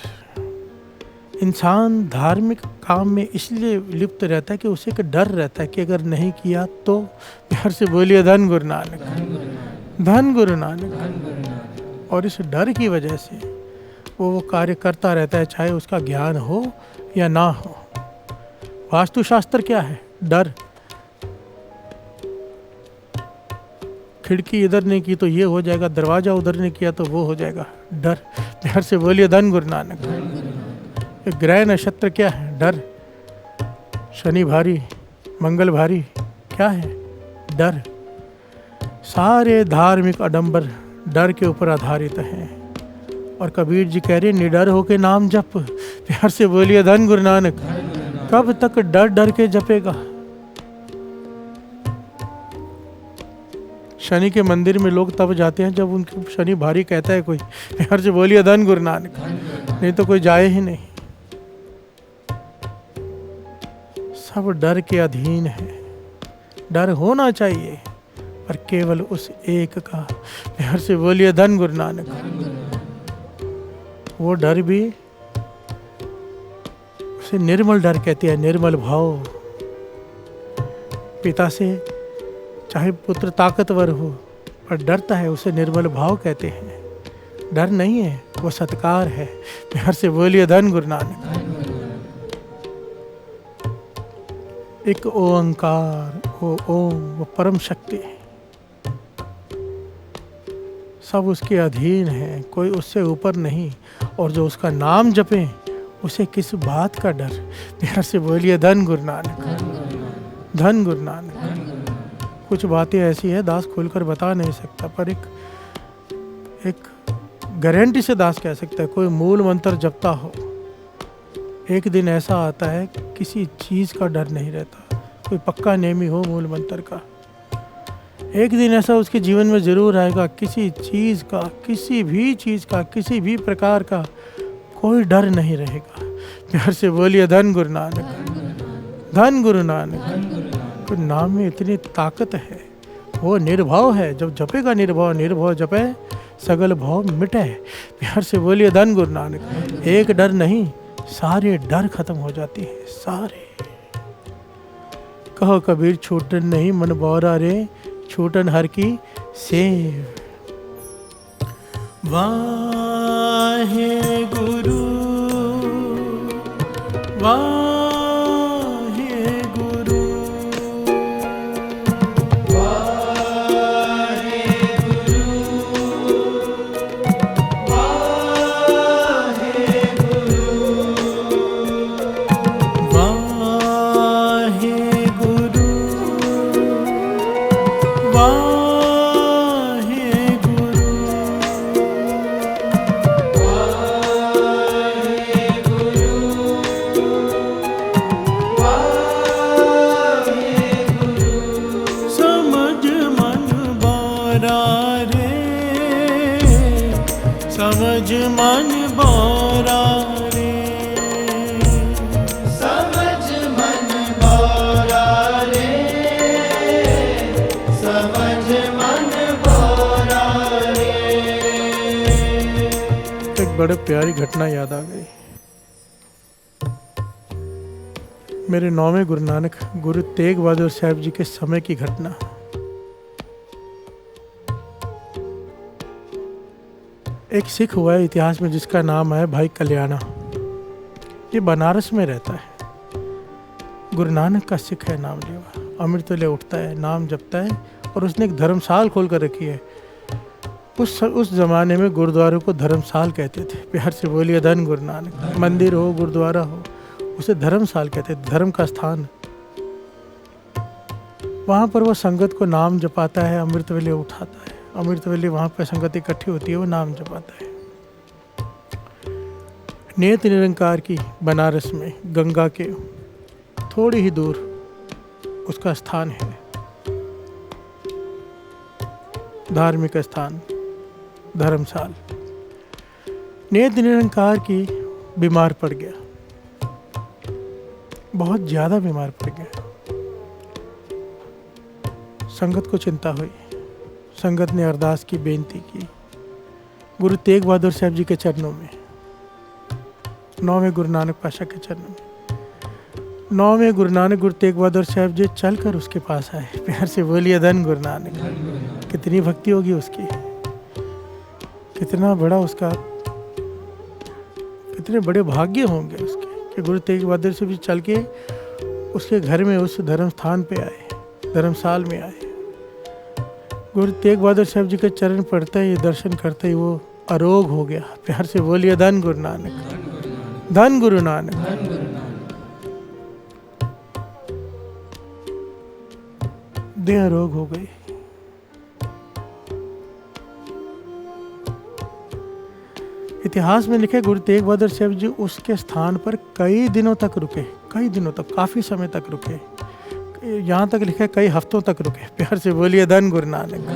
इंसान धार्मिक काम में इसलिए लिप्त रहता है कि उसे एक डर रहता है कि अगर नहीं किया तो। प्यार से बोलिए धन गुरु नानक, धन गुरु नानक। और इस डर की वजह से वो कार्य करता रहता है, चाहे उसका ज्ञान हो या ना हो। वास्तुशास्त्र क्या है? डर। खिड़की इधर नहीं की तो ये हो जाएगा, दरवाजा उधर नहीं किया तो वो हो जाएगा, डर। प्यार से बोलिए धन गुरु नानक। ग्रह नक्षत्र क्या है? डर। शनि भारी, मंगल भारी, क्या है? डर। सारे धार्मिक आडंबर डर के ऊपर आधारित हैं। और कबीर जी कह रहे निडर होके नाम जप। प्यार से बोलिए धन गुरु नानक। कब तक डर डर के जपेगा? शनि के मंदिर में लोग तब जाते हैं जब उनके शनि भारी कहता है कोई। प्यार से बोलिए धन गुरु नानक, नहीं तो कोई जाए ही नहीं। सब डर के अधीन है। डर होना चाहिए पर केवल उस एक का। प्यार से बोलिए धन गुरु नानक। वो डर भी उसे निर्मल डर कहते हैं, निर्मल भाव। पिता से चाहे पुत्र ताकतवर हो पर डरता है, उसे निर्मल भाव कहते हैं। डर नहीं है, वो सत्कार है। प्यार से बोलिए धन गुरु नानक। एक ओंकार, वो ओम, वो परम शक्ति है। सब उसके अधीन है, कोई उससे ऊपर नहीं। और जो उसका नाम जपे उसे किस बात का डर? प्यार से बोलिए धन गुरु नानक, धन गुरु नानक। कुछ बातें ऐसी है दास खोलकर बता नहीं सकता, पर एक गारंटी से दास कह सकता है, कोई मूल मंत्र जपता हो, एक दिन ऐसा आता है किसी चीज़ का डर नहीं रहता। कोई पक्का नेमी हो मूल मंत्र का, एक दिन ऐसा उसके जीवन में ज़रूर आएगा, किसी चीज़ का, किसी भी चीज़ का, किसी भी प्रकार का कोई डर नहीं रहेगा। प्यार से बोलिए धन गुरु नानक, धन गुरु नानक। तो नाम में इतनी ताकत है, वो निर्भाव है। जब जपेगा निर्भाव, निर्भाव जपे सगल भाव मिटे। प्यार से बोलिए धन गुरु नानक। एक डर नहीं, सारे डर खत्म हो जाते हैं, सारे। कहो कबीर छूटन नहीं मन बौरा रे, छूटन हर की सेव। वाहे गुरु, वाहे गुरु, वाहे गुरु, वाहे गुरु, वाहे गुरु, वाहे गुरु, समझ मन बौरा रे, समझ मन बौरा रे, समझ मन बौरा रे, समझ मन बौरा रे। एक बड़े प्यारी घटना याद आ गई। मेरे 9वें गुरु नानक गुरु तेग बहादुर साहब जी के समय की घटना। एक सिख हुआ है इतिहास में जिसका नाम है भाई कल्याणा। ये बनारस में रहता है, गुरु नानक का सिख है, नाम लिया। अमृत ले उठता है, नाम जपता है, और उसने एक धर्मशाल खोल कर रखी है। उस ज़माने में गुरुद्वारों को धर्मसाल कहते थे। प्यार से बोलिए धन गुरु नानक। मंदिर हो, गुरुद्वारा हो, उसे धर्मसाल कहते थे, धर्म का स्थान। वहाँ पर वो संगत को नाम जपाता है, अमृत वेले उठाता है। अमृत वेले वहाँ पर संगत इकट्ठी होती है, वो नाम जपाता है। नेत्र निरंकार की बनारस में गंगा के थोड़ी ही दूर उसका स्थान है, धार्मिक स्थान धर्मसाल। नेत्र निरंकार की बीमार पड़ गया, बहुत ज़्यादा बीमार पड़ गया। संगत को चिंता हुई। संगत ने अरदास की, बेनती की गुरु तेग बहादुर साहब जी के चरणों में, 9वें गुरु नानक पातशाह के चरणों में। 9वें गुरु नानक गुरु तेग बहादुर साहब जी चलकर उसके पास आए। प्यार से बोलिए धन गुरु नानक। कितनी भक्ति होगी उसकी, कितना बड़ा उसका, कितने बड़े भाग्य होंगे उसके कि गुरु तेग बहादुर साहब जी चल के उसके घर में, उस धर्म स्थान पे आए, धर्मसाल में आए। गुरु तेग बहादुर साहब जी के चरण पड़ते ही, दर्शन करते ही वो अरोग हो गया। प्यार से बोलिए धन गुरु नानक, धन गुरु नानक। देह अरोग हो गई। इतिहास में लिखे गुरु तेग बहादुर साहब जी उसके स्थान पर कई दिनों तक रुके, कई दिनों तक, काफी समय तक रुके। यहाँ तक लिखा है कई हफ्तों तक रुके। प्यार से बोलिए धन गुरु नानक।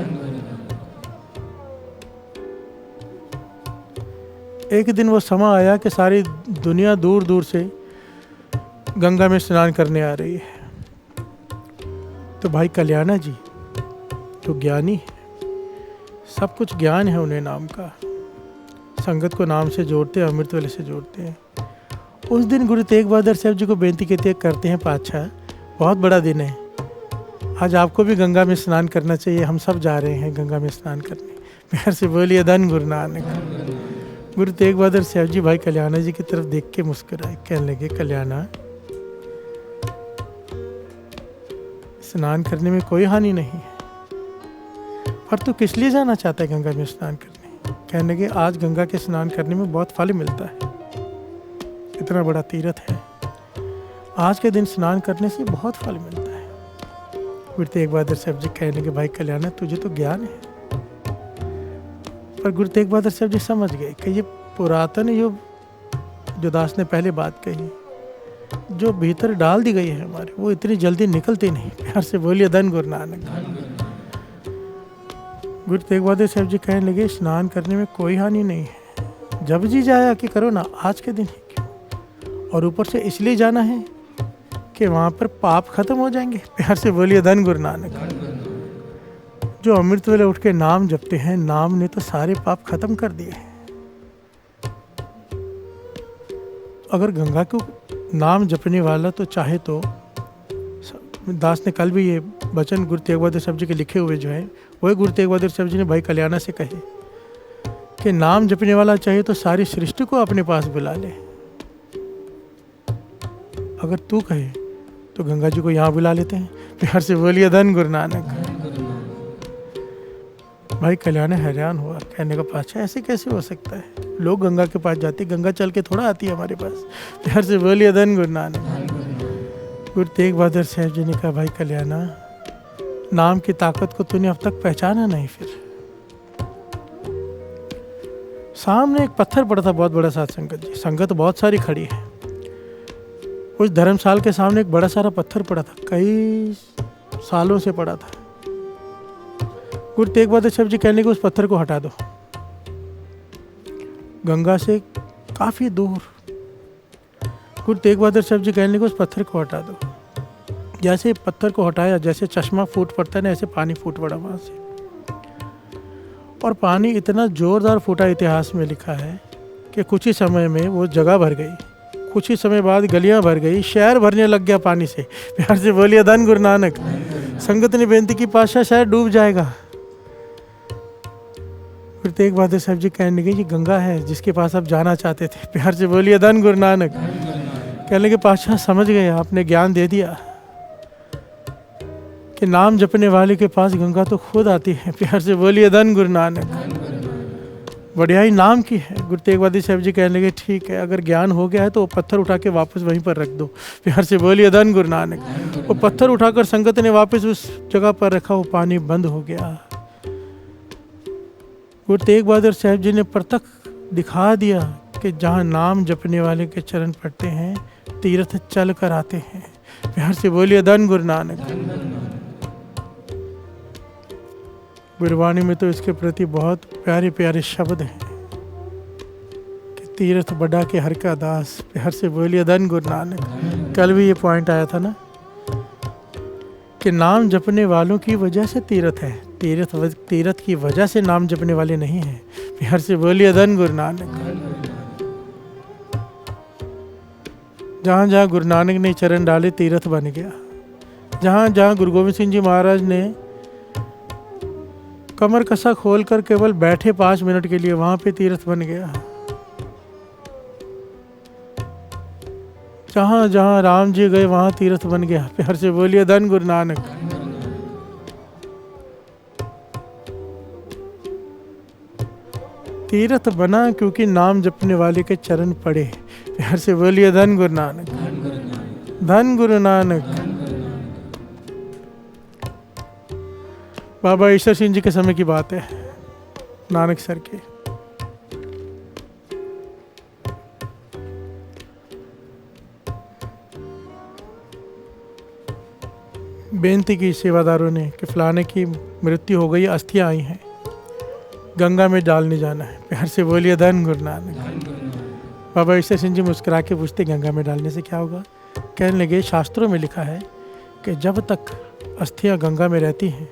एक दिन वो समय आया कि सारी दुनिया दूर दूर से गंगा में स्नान करने आ रही है। तो भाई कल्याणा जी जो ज्ञानी है, सब कुछ ज्ञान है उन्हें नाम का, संगत को नाम से जोड़ते हैं, अमृत वेले से जोड़ते हैं। उस दिन गुरु तेग बहादुर साहब जी को बेनती करते हैं, पातशाह बहुत बड़ा दिन है, आज आपको भी गंगा में स्नान करना चाहिए, हम सब जा रहे हैं गंगा में स्नान करने। प्यार से बोलिए धन गुरु नानक। गुरु तेग बहादुर साहब जी भाई कल्याणा जी की तरफ देख के मुस्कुराए, कहने लगे कल्याणा, स्नान करने में कोई हानि नहीं है, पर तू किस लिए जाना चाहता है गंगा में स्नान करने? कहने लगे आज गंगा के स्नान करने में बहुत फल मिलता है, इतना बड़ा तीर्थ है, आज के दिन स्नान करने से बहुत फल मिलता है। गुरु तेग बहादुर साहब जी कहने लगे भाई कल्याण तुझे तो ज्ञान है, पर गुरु तेग बहादुर साहब जी समझ गए कि ये पुरातन जो दास ने पहले बात कही, जो भीतर डाल दी गई है हमारे, वो इतनी जल्दी निकलती नहीं। प्यार से बोलिए धन गुरु नानक। गुरु तेग बहादुर साहब जी कहने लगे स्नान करने में कोई हानि नहीं है, जब जी जाया कि करो ना, आज के दिन ही क्यों, और ऊपर से इसलिए जाना है कि वहाँ पर पाप खत्म हो जाएंगे। प्यार से बोलिए धन गुरु नानक। जो अमृत वेले उठ के नाम जपते हैं, नाम ने तो सारे पाप खत्म कर दिए हैं। अगर गंगा को नाम जपने वाला तो चाहे तो, दास ने कल भी ये वचन गुरु तेग बहादुर साहब जी के लिखे हुए जो है, वही गुरु तेग बहादुर साहब जी ने भाई कल्याणा से कहे कि नाम जपने वाला चाहे तो सारी सृष्टि को अपने पास बुला ले। अगर तू कहे तो गंगा जी को यहाँ बुला लेते हैं। प्यार से बोलिए धन गुरु नानक। भाई कल्याण हैरान हुआ, कहने का पाछा ऐसे कैसे हो सकता है, लोग गंगा के पास जाते, गंगा चल के थोड़ा आती है हमारे पास। प्यार से बोलिए धन गुरु नानक। गुरु तेग बहादुर साहब जी ने कहा भाई कल्याणा, नाम की ताकत को तूने अब तक पहचाना नहीं। फिर सामने एक पत्थर पड़ा था, बहुत बड़ा साथ संगत जी, संगत बहुत सारी खड़ी है, उस धर्मशाल के सामने एक बड़ा सारा पत्थर पड़ा था, कई सालों से पड़ा था। गुरु तेग बहादुर साहब जी कहने के उस पत्थर को हटा दो, गंगा से काफी दूर। गुरु तेग बहादुर साहब जी कहने को उस पत्थर को हटा दो। जैसे पत्थर को हटाया, जैसे चश्मा फूट पड़ता है ना, ऐसे पानी फूट पड़ा वहां से, और पानी इतना जोरदार फूटा, इतिहास में लिखा है कि कुछ ही समय में वो जगह भर गई, कुछ ही समय बाद गलियां भर गई, शहर भरने लग गया पानी से। प्यार से बोलिए धन गुरु नानक। संगत ने बेनती की पातशाह शहर डूब जाएगा। गुरु तेग बहादुर साहब जी कहने लगे ये गंगा है जिसके पास आप जाना चाहते थे। प्यार से बोलिए धन गुरु नानक। कहने लगे पातशाह समझ गए, आपने ज्ञान दे दिया, कि नाम जपने वाले के पास गंगा तो खुद आती है। प्यार से बोलिए धन गुरु नानक। बढ़ियाई नाम की है। गुरु तेग बहादुर साहब जी कहने लगे ठीक है, अगर ज्ञान हो गया है तो वो पत्थर उठा के वापस वहीं पर रख दो। प्यार से बोलिए धन गुरु नानक। वो पत्थर उठाकर संगत ने वापस उस जगह पर रखा, वो पानी बंद हो गया। गुरु तेग बहादुर साहब जी ने प्रत्यक्ष दिखा दिया कि जहाँ नाम जपने वाले के चरण पड़ते हैं तीर्थ चल कर आते हैं। प्यार से बोलिए धन गुरु नानक। गुरबाणी में तो इसके प्रति बहुत प्यारे प्यारे शब्द हैं कि तीर्थ बढ़ा के हर का दास। प्यार से बोलिए धन गुरु नानक। कल भी ये पॉइंट आया था ना कि नाम जपने वालों की वजह से तीर्थ है, तीर्थ की वजह से नाम जपने वाले नहीं हैं। प्यार से बोलिए धन गुरु नानक। जहाँ जहाँ गुरु नानक ने चरण डाले तीर्थ बन गया। जहाँ जहाँ गुरु गोविंद सिंह जी महाराज ने कमर कसा खोलकर केवल बैठे 5 मिनट के लिए, वहां पे तीर्थ बन गया। जहाँ जहाँ राम जी गए वहां तीर्थ बन गया। प्यार से बोलिए धन गुरु नानक। तीर्थ बना क्योंकि नाम जपने वाले के चरण पड़े। प्यार से बोलिए धन गुरु नानक। धन गुरु नानक। बाबा ईश्वर सिंह जी के समय की बात है, नानक सर की। बेनती की सेवादारों ने कि फलाने की मृत्यु हो गई, अस्थियां आई हैं, गंगा में डालने जाना है। प्यार से बोलिए धन गुरु नानक। बाबा ईश्वर सिंह जी मुस्कुरा के पूछते गंगा में डालने से क्या होगा? कहने लगे शास्त्रों में लिखा है कि जब तक अस्थियां गंगा में रहती हैं,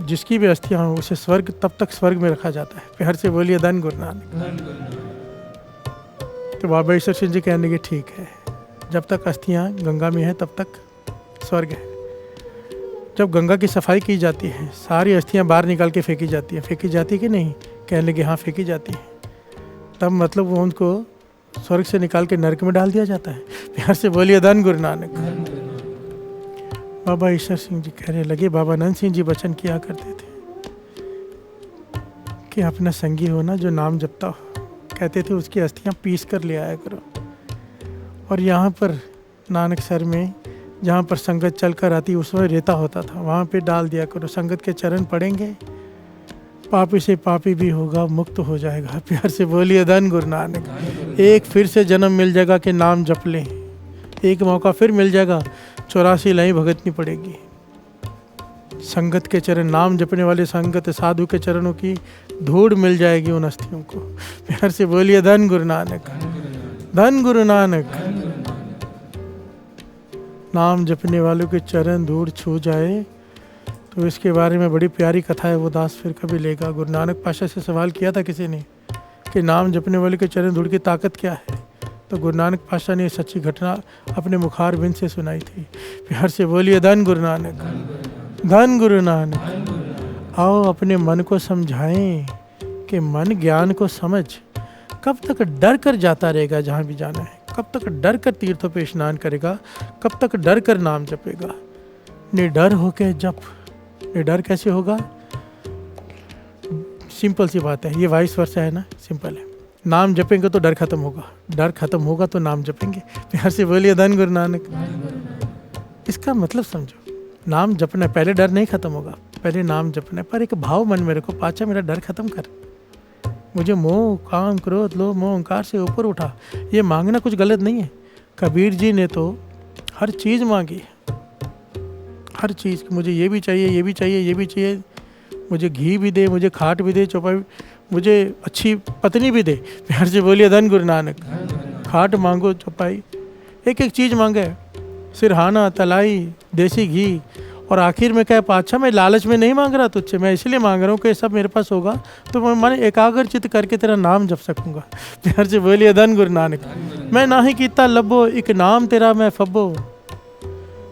जिसकी भी अस्थियां हो उसे स्वर्ग, तब तक स्वर्ग में रखा जाता है। प्यार से बोलिए धन गुरु नानक। तो बाबा ईश्वर सिंह जी कहने लगे ठीक है, जब तक अस्थियां गंगा में हैं तब तक स्वर्ग है। जब गंगा की सफाई की जाती है, सारी अस्थियां बाहर निकाल के फेंकी जाती है। फेंकी जाती है कि नहीं? कहने लगे हाँ फेंकी जाती है। तब मतलब वो उनको स्वर्ग से निकाल के नरक में डाल दिया जाता है। प्यार से बोलिए धन गुरु नानक। बाबा ईश्वर सिंह जी कहने लगे, बाबा नंद सिंह जी वचन किया करते थे कि अपना संगी हो ना जो नाम जपता हो, कहते थे उसकी अस्थियां पीस कर ले आया करो। और यहाँ पर नानक सर में जहाँ पर संगत चल कर आती उसमें रेता होता था, वहाँ पे डाल दिया करो। संगत के चरण पड़ेंगे, पापी से पापी भी होगा, मुक्त हो जाएगा। प्यार से बोलिए धन गुरु नानक। एक फिर से जन्म मिल जाएगा कि नाम जप लें, एक मौका फिर मिल जाएगा, 84 लाई भगतनी पड़ेगी। संगत के चरण, नाम जपने वाले संगत साधु के चरणों की धूड़ मिल जाएगी उन अस्थियों को। प्यार से बोलिए धन गुरु नानक। धन गुरु नानक। नाम जपने वालों के चरण धूड़ छू जाए तो इसके बारे में बड़ी प्यारी कथा है, वो दास फिर कभी लेगा। गुरु नानक पाशा से सवाल किया था किसी ने कि नाम जपने वाले के चरण धूड़ की ताकत क्या है, तो गुरु नानक पाशा ने सच्ची घटना अपने मुखार बिंद से सुनाई थी। प्यार से बोलिए धन गुरु नानक। धन गुरु नानक। आओ अपने मन को समझाएं कि मन ज्ञान को समझ। कब तक डर कर जाता रहेगा जहाँ भी जाना है? कब तक डर कर तीर्थों पे स्नान करेगा? कब तक डर कर नाम जपेगा? निडर होके जप। निडर कैसे होगा? सिंपल सी बात है, ये वाइस वर्सा है ना, सिंपल है। नाम जपेंगे तो डर खत्म होगा, डर खत्म होगा तो नाम जपेंगे। प्यार से बोलिए धन गुरु नानक। इसका मतलब समझो, नाम जपना, पहले डर नहीं खत्म होगा, पहले नाम जपना है। पर एक भाव मन में रखो, पाचा मेरा डर खत्म कर, मुझे मोह काम क्रोध लोभ मोह अहंकार से ऊपर उठा। ये मांगना कुछ गलत नहीं है। कबीर जी ने तो हर चीज़ मांगी, हर चीज़। मुझे ये भी चाहिए, ये भी चाहिए, ये भी चाहिए, मुझे घी भी दे, मुझे खाट भी दे, चौपाई, मुझे अच्छी पत्नी भी दे। प्यार से बोलिए धन गुरु नानक। खाट मांगो, चौपाई, एक एक चीज़ मांगे, सिरहाना, तलाई, देसी घी, और आखिर में कहे पाछा मैं लालच में नहीं मांग रहा तुझसे, मैं इसलिए मांग रहा हूँ कि सब मेरे पास होगा तो मैं मन एकाग्र चित्त करके तेरा नाम जप सकूँगा। प्यार से बोलिए धन गुरु नानक। मैं ना ही कीता लब्बो, एक नाम तेरा मैं फब्बो।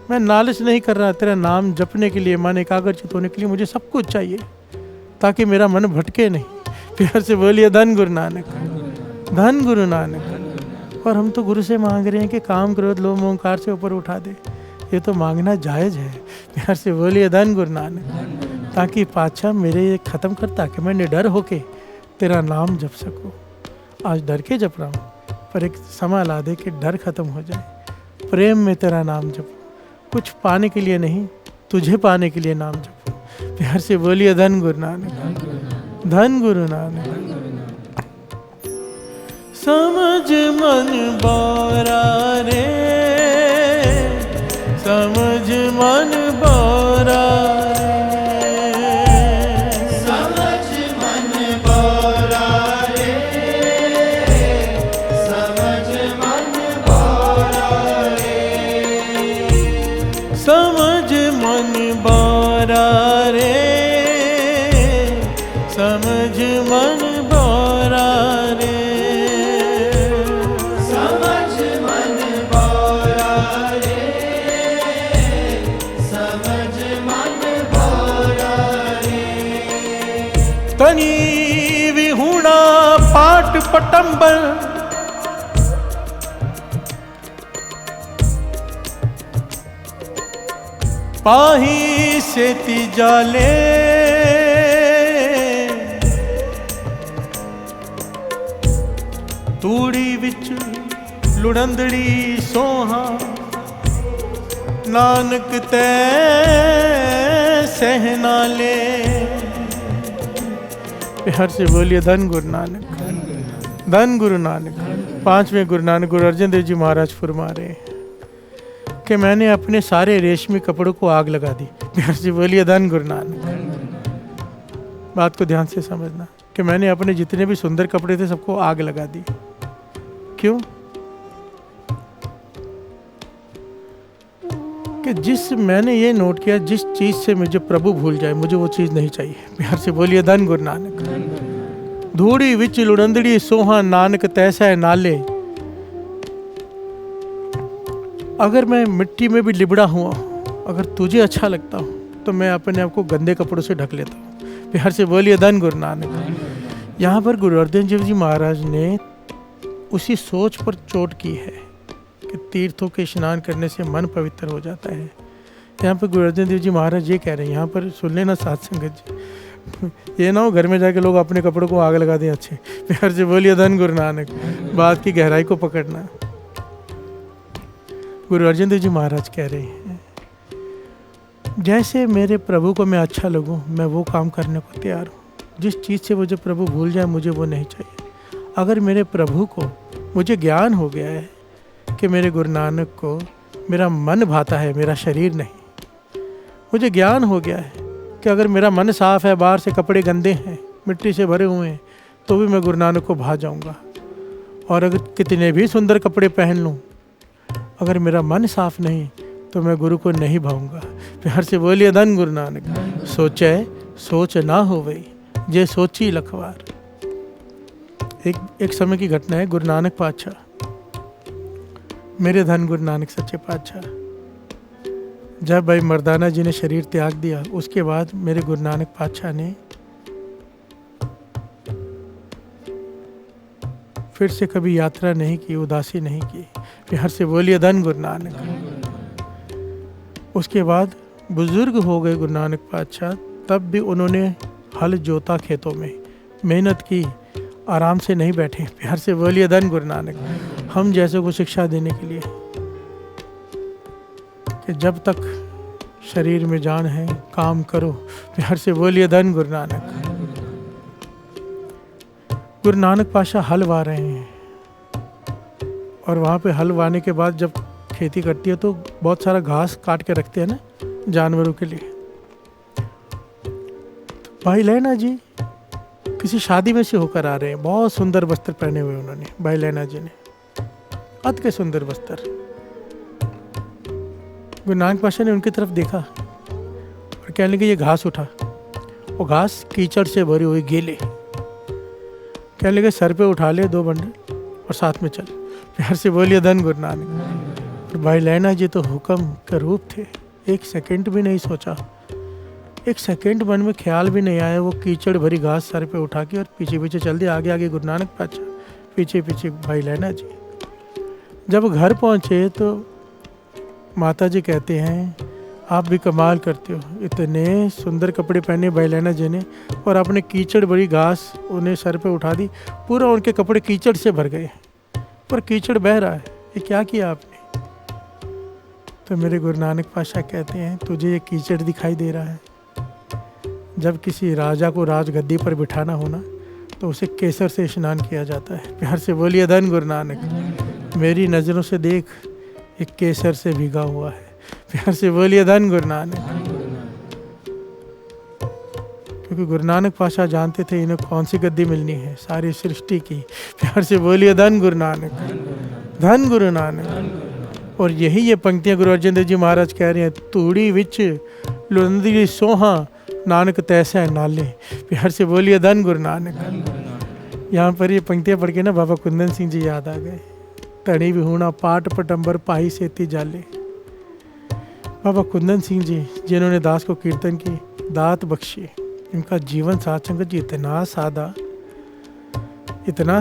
मैं लालच नहीं कर रहा, तेरा नाम जपने के लिए, मन एकाग्र चित्त होने के लिए मुझे सब कुछ चाहिए ताकि मेरा मन भटके नहीं। प्यार से बोलिए धन गुरु नानक। धन गुरु नानक। और हम तो गुरु से मांग रहे हैं कि काम क्रोध लोभ मोह अहंकार से ऊपर उठा दे। ये तो मांगना जायज़ है। प्यार से बोलिए धन गुरु नानक। ताकि पातशाह मेरे ये ख़त्म कर, ताकि मैं निडर होके तेरा नाम जप सकूँ। आज डर के जप रहा हूँ, पर एक समय ला दे कि डर ख़त्म हो जाए। प्रेम में तेरा नाम जपो, कुछ पाने के लिए नहीं, तुझे पाने के लिए नाम जपो। प्यार से बोलिए धन गुरु नानक, धन गुरु नानक। समझ मन बारा रे, समझ मन बारा रे, समझ मन बोरा रे, समझ मन बोरा रे, समझ मन बारा रे, समझ मन बारा रे, समझ मन बोरा रे, समझ मन बोरा रे। तनी विहुणा पाट पटंबर, पाही सेती जाले, तूड़ी विच लुड़ंदड़ी सोहा, नानक तै सहना ले। प्यार से बोलिए धन गुरु नानक, धन गुरु नानक। पांचवें गुरु नानक गुरु अर्जन देव जी महाराज फरमा रहे हैं कि मैंने अपने सारे रेशमी कपड़ों को आग लगा दी। प्यार से बोलिए धन गुरु नानक। बात को ध्यान से समझना कि मैंने अपने जितने भी सुंदर कपड़े थे सबको आग लगा दी। क्यों? कि मैंने ये नोट किया, जिस चीज़ से मुझे प्रभु भूल जाए, मुझे वो चीज़ नहीं चाहिए। प्यार से बोलिए धन गुरु नानक। धूड़ी विच लुड़ंदड़ी सोहा, नानक तैसा नाले। अगर मैं मिट्टी में भी लिबड़ा हुआ, अगर तुझे अच्छा लगता हूँ तो मैं अपने आप को गंदे कपड़ों से ढक लेता हूँ। प्यार से बोलिए धन गुरु नानक। यहाँ पर गुरु अर्जन देव जी महाराज ने उसी सोच पर चोट की है कि तीर्थों के स्नान करने से मन पवित्र हो जाता है। यहाँ पर गुरु अर्जन देव जी महाराज ये कह रहे हैं, यहाँ पर सुन लेना साध संगत जी, ये ना हो घर में जाके लोग अपने कपड़ों को आग लगा दें। अच्छे प्यार से बोलिए धन गुरु नानक। बात की गहराई को पकड़ना। गुरु अर्जन देव जी महाराज कह रहे हैं, जैसे मेरे प्रभु को मैं अच्छा लगूं, मैं वो काम करने को तैयार हूँ। जिस चीज़ से मुझे प्रभु भूल जाए, मुझे वो नहीं चाहिए। अगर मेरे प्रभु को, मुझे ज्ञान हो गया है कि मेरे गुरु नानक को मेरा मन भाता है, मेरा शरीर नहीं। मुझे ज्ञान हो गया है कि अगर मेरा मन साफ है, बाहर से कपड़े गंदे हैं, मिट्टी से भरे हुए हैं, तो भी मैं गुरु नानक को भा जाऊंगा। और अगर कितने भी सुंदर कपड़े पहन लूँ, अगर मेरा मन साफ नहीं तो मैं गुरु को नहीं भाऊंगा। प्यार से बोलिए धन गुरु नानक। सोचे सोच ना हो वही, जे सोची लखवार। एक समय की घटना है। गुरु नानक पातशाह, मेरे धन गुरु नानक सच्चे पातशाह, जब भाई मर्दाना जी ने शरीर त्याग दिया, उसके बाद मेरे गुरु नानक पातशाह ने फिर से कभी यात्रा नहीं की, उदासी नहीं की। प्यार से बोलिए धन गुरु नानक। उसके बाद बुजुर्ग हो गए गुरु नानक पातशाह, तब भी उन्होंने हल जोता खेतों में, मेहनत की, आराम से नहीं बैठे। प्यार से बोलिए धन गुरु नानक। हम जैसे को शिक्षा देने के लिए कि जब तक शरीर में जान है काम करो। प्यार से बोलिए धन गुरु नानक। गुरु नानक पातशाह हल वाह रहे हैं, और वहाँ पे हल वाहने के बाद जब खेती करती है तो बहुत सारा घास काट के रखते हैं ना जानवरों के लिए। तो भाई लैना जी किसी शादी में से होकर आ रहे हैं, बहुत सुंदर वस्त्र पहने हुए उन्होंने, भाई लैना जी ने, अति के सुंदर वस्त्र। गुरु नानक पातशाह ने उनकी तरफ देखा और कहने लगे ये घास उठा। वो घास कीचड़ से भरी हुई, गीले। कहने लगे सर पे उठा ले 2 बंडल और साथ में चल। प्यार से बोलिए धन गुरु नानक। और भाई लैना जी तो हुक्म का रूप थे, एक सेकंड भी नहीं सोचा, एक सेकंड मन में ख्याल भी नहीं आया। वो कीचड़ भरी घास सर पे उठा के और पीछे पीछे चल दिए, आगे आगे गुरु नानक पातशाह, पीछे पीछे भाई लैना जी। जब घर पहुँचे तो माता जी कहते हैं आप भी कमाल करते हो, इतने सुंदर कपड़े पहने बैलेना जी ने और आपने कीचड़ बड़ी घास उन्हें सर पे उठा दी, पूरा उनके कपड़े कीचड़ से भर गए, पर कीचड़ बह रहा है, ये क्या किया आपने? तो मेरे गुरु नानक पातशाह कहते हैं तुझे ये कीचड़ दिखाई दे रहा है? जब किसी राजा को राजगद्दी पर बिठाना हो ना तो उसे केसर से स्नान किया जाता है। प्यार से बोलिए धन गुरु नानक। मेरी नज़रों से देख, एक केसर से भीगा हुआ है। प्यार से बोलिए धन गुरु नानक। क्योंकि गुरु नानक पातशाह जानते थे इन्हें कौन सी गद्दी मिलनी है सारी सृष्टि की। प्यार से बोलिए धन गुरु नानक, धन गुरु नानक। और यही ये पंक्तियां गुरु अर्जन देव जी महाराज कह रहे हैं, तूड़ी विच लुंदी सोहा नानक तैसा नाले। प्यार से बोलिए धन गुरु नानक। यहाँ पर ये पंक्तियाँ पढ़ के ना बाबा कुंदन सिंह जी याद आ गए। तणी विहूणा पाट पटंबर पाही सेती जाले। बाबा कुंदन सिंह जी जिन्होंने दास को कीर्तन की दात बख्शी, इनका जीवन साथ संगत जी इतना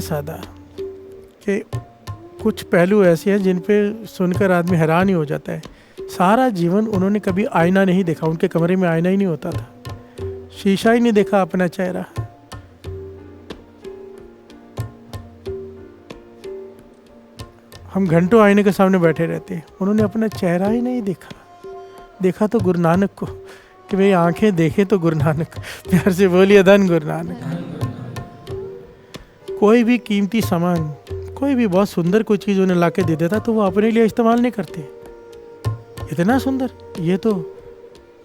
सादा कि कुछ पहलू ऐसे हैं जिन पे सुनकर आदमी हैरान ही हो जाता है। सारा जीवन उन्होंने कभी आईना नहीं देखा, उनके कमरे में आईना ही नहीं होता था, शीशा ही नहीं देखा अपना चेहरा। हम घंटों आईने के सामने बैठे रहते हैं, उन्होंने अपना चेहरा ही नहीं देखा। देखा तो गुरु नानक को, कि मेरी आंखें देखे तो गुरु नानक। प्यार से बोलिए धन गुरु नानक। कोई भी कीमती सामान, कोई भी बहुत सुंदर कोई चीज़ उन्हें लाके दे देता तो वो अपने लिए इस्तेमाल नहीं करते। इतना सुंदर, ये तो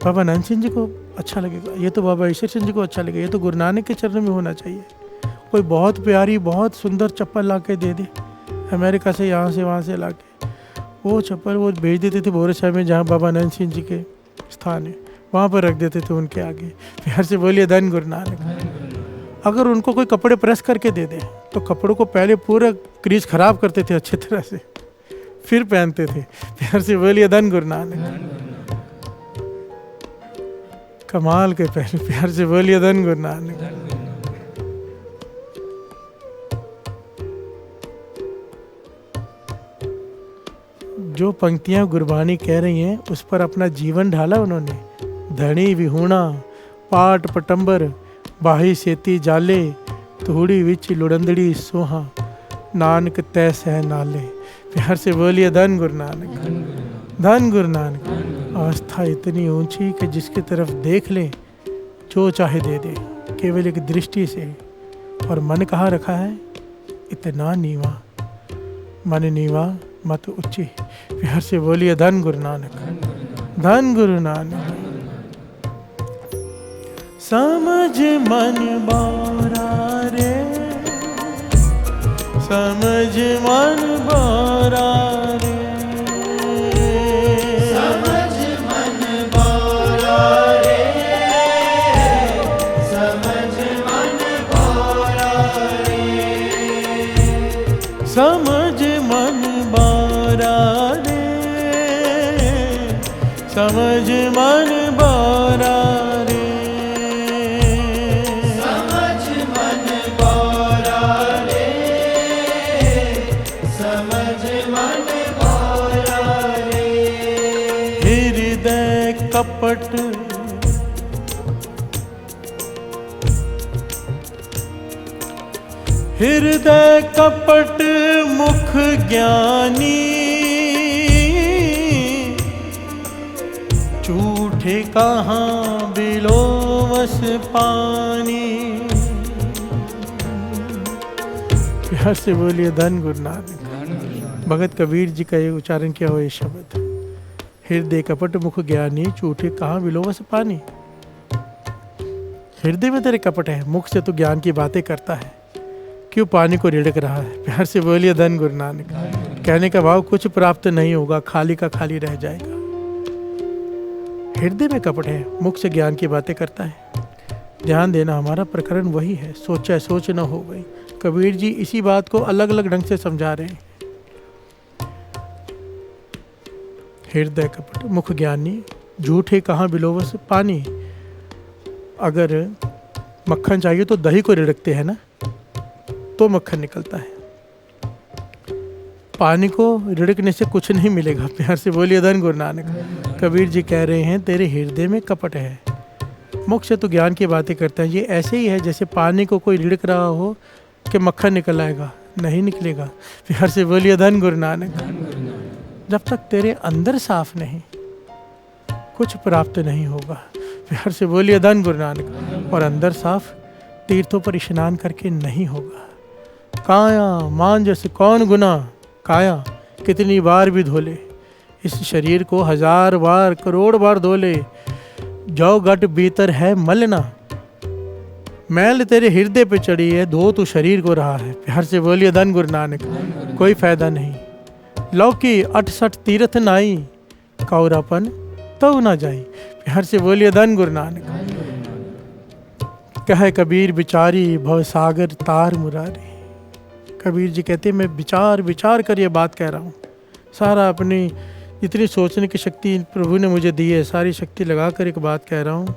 बाबा नंद सिंह जी को अच्छा लगेगा, ये तो बाबा ईश्वर सिंह जी को अच्छा लगेगा, ये तो गुरु नानक के चरणों में होना चाहिए। कोई बहुत प्यारी बहुत सुंदर चप्पल ला के दे दे, अमेरिका से यहाँ से वहाँ से ला के, वो चप्पल वो भेज देते थे बोरे साहब में जहाँ बाबा नंद सिंह जी के स्थान है, वहाँ पर रख देते थे उनके आगे। प्यार से बोलिए धन गुरु नानक। अगर उनको कोई कपड़े प्रेस करके दे दे तो कपड़ों को पहले पूरा क्रीज खराब करते थे अच्छी तरह से, फिर पहनते थे। प्यार से बोलिए धन गुरु नानक। कमाल के पहलू। प्यार से बोलिए धन गुरु नानक। जो पंक्तियां गुरबानी कह रही हैं उस पर अपना जीवन ढाला उन्होंने। धनी विहूणा पाट पटंबर बाही सेती जाले, तूड़ी विच लुड़ंदड़ी सोहा नानक तै सह नाले। प्यार से बोलिए धन गुरु नानक, धन गुरु नानक। आस्था इतनी ऊंची कि जिसकी तरफ देख ले जो चाहे दे दे, केवल एक दृष्टि से। और मन कहाँ रखा है? इतना नीवा, मन नीवा मत ऊंची। प्यार से बोलिए धन गुरु नानक, धन गुरु नानक। समझ मन बारा रे, समझ मन बारा रे, समझ मन बारा रे, समझ मन बारा रे, समझ मन बारा रे, समझ मन बारा रे, समझ मन बारा रे, समझ मन बारा रे। हृदय कपट हृदय कपट मुख ज्ञानी, झूठे कहाँ बिलोवस पानी। प्यार से बोलिए धन गुरु नानक। भगत कबीर जी का ये उच्चारण किया हुआ ये शब्द, हृदय कपट मुख ज्ञानी, झूठे कहाँ बिलोवस पानी। हृदय में तेरे कपट है, मुख से तो ज्ञान की बातें करता है, क्यों पानी को रिड़क रहा है। प्यार से बोलिए धन गुरु नानक। कहने का भाव कुछ प्राप्त नहीं होगा, खाली का खाली रह जाएगा। हृदय में कपट है, मुख से ज्ञान की बातें करता है। ध्यान देना, हमारा प्रकरण वही है, सोचा सोच न हो गई। कबीर जी इसी बात को अलग अलग ढंग से समझा रहे हैं। हृदय कपट मुख ज्ञानी, झूठे कहाँ बिलोवस पानी। अगर मक्खन चाहिए तो दही को रिड़कते हैं ना, तो मक्खन निकलता है। पानी को रिड़कने से कुछ नहीं मिलेगा। प्यार से बोलिए धन गुरु नानक। कबीर जी कह रहे हैं तेरे हृदय में कपट है। मुख से तो ज्ञान की बातें करता है, ये ऐसे ही है जैसे पानी को कोई रिड़क रहा हो कि मक्खन निकल आएगा, नहीं निकलेगा। प्यार से बोलिए धन गुरु नानक। जब तक तेरे अंदर साफ नहीं कुछ प्राप्त नहीं होगा। प्यार से बोलिए धन गुरु नानक। और अंदर साफ तीर्थों पर स्नान करके नहीं होगा। काया मान जैसे कौन गुना, काया कितनी बार भी धोले, इस शरीर को 1000 बार करोड़ बार धोले, जो घट भीतर है मलना, मैल तेरे हृदय पे चढ़ी है, धो तू शरीर को रहा है। प्यार से बोलिए धन गुरु नानक। कोई फायदा नहीं। लौकी 68 तीर्थ नाई, कौरापन तो ना जाई। प्यार से बोलिए धन गुरु नानक। कहे कबीर बिचारी भव सागर तार मुरारी। कबीर जी कहते हैं मैं विचार विचार कर ये बात कह रहा हूँ। सारा अपनी जितनी सोचने की शक्ति प्रभु ने मुझे दी है, सारी शक्ति लगा कर एक बात कह रहा हूँ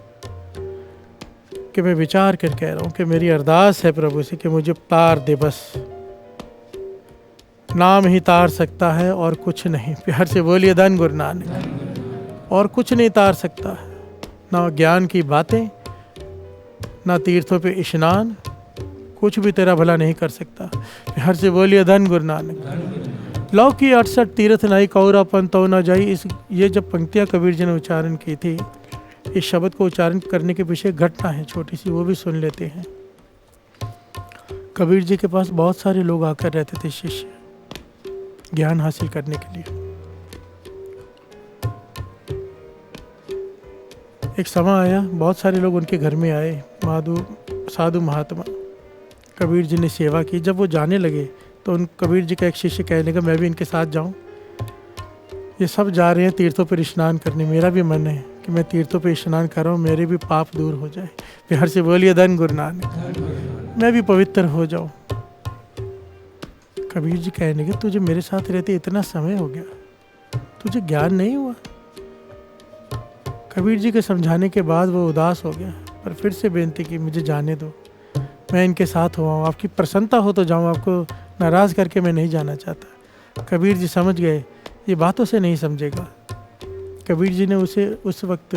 कि मैं विचार कर कह रहा हूँ कि मेरी अरदास है प्रभु से कि मुझे तार दे, बस नाम ही तार सकता है और कुछ नहीं। प्यार से बोलिए धन गुरु नानक। और कुछ नहीं तार सकता है, ना ज्ञान की बातें, ना तीर्थों पे स्नान, कुछ भी तेरा भला नहीं कर सकता। प्यार से बोलिए धन गुरु नानक। लौकी 68 तीर्थ नाई, कौरापन तो ना जाई। ये जब पंक्तियाँ कबीर जी ने उच्चारण की थी, इस शब्द को उच्चारण करने के पीछे घटना है छोटी सी, वो भी सुन लेते हैं। कबीर जी के पास बहुत सारे लोग आकर रहते थे, शिष्य, ज्ञान हासिल करने के लिए। एक समय आया, बहुत सारे लोग उनके घर में आए, साधु महात्मा। कबीर जी ने सेवा की। जब वो जाने लगे तो उन कबीर जी का एक शिष्य कहने लगा मैं भी इनके साथ जाऊं। ये सब जा रहे हैं तीर्थों पर स्नान करने, मेरा भी मन है कि मैं तीर्थों पर स्नान कर रहा हूँ, मेरे भी पाप दूर हो जाए। प्यार से बोलिए धन गुरु नानक। मैं भी पवित्र हो जाऊं। कबीर जी कहने लगे तुझे मेरे साथ रहते इतना समय हो गया, तुझे ज्ञान नहीं हुआ? कबीर जी के समझाने के बाद वो उदास हो गया, पर फिर से बेनती की मुझे जाने दो, मैं इनके साथ हुआ हूँ, आपकी प्रसन्नता हो तो जाऊँ, आपको नाराज़ करके मैं नहीं जाना चाहता। कबीर जी समझ गए ये बातों से नहीं समझेगा। कबीर जी ने उसे उस वक्त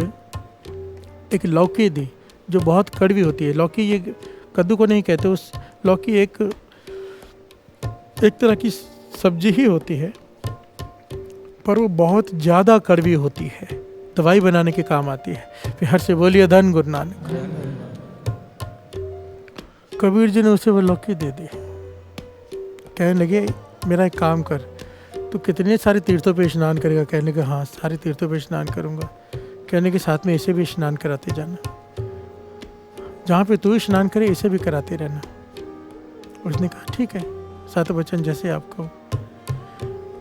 एक लौकी दी जो बहुत कड़वी होती है। लौकी ये कद्दू को नहीं कहते, उस लौकी एक तरह की सब्जी ही होती है, पर वो बहुत ज़्यादा कड़वी होती है, दवाई बनाने के काम आती है। प्यार से बोलिए धन गुरु नानक। कबीर जी ने उसे वो लौकी दे दी। कहने लगे मेरा एक काम कर, तू कितने सारे तीर्थों पे स्नान करेगा? कहने लगे हाँ सारे तीर्थों पे स्नान करूँगा। कहने के साथ में इसे भी स्नान कराते जाना, जहाँ पे तू स्नान करे इसे भी कराते रहना। उसने कहा ठीक है, सत वचन जैसे आप कहो।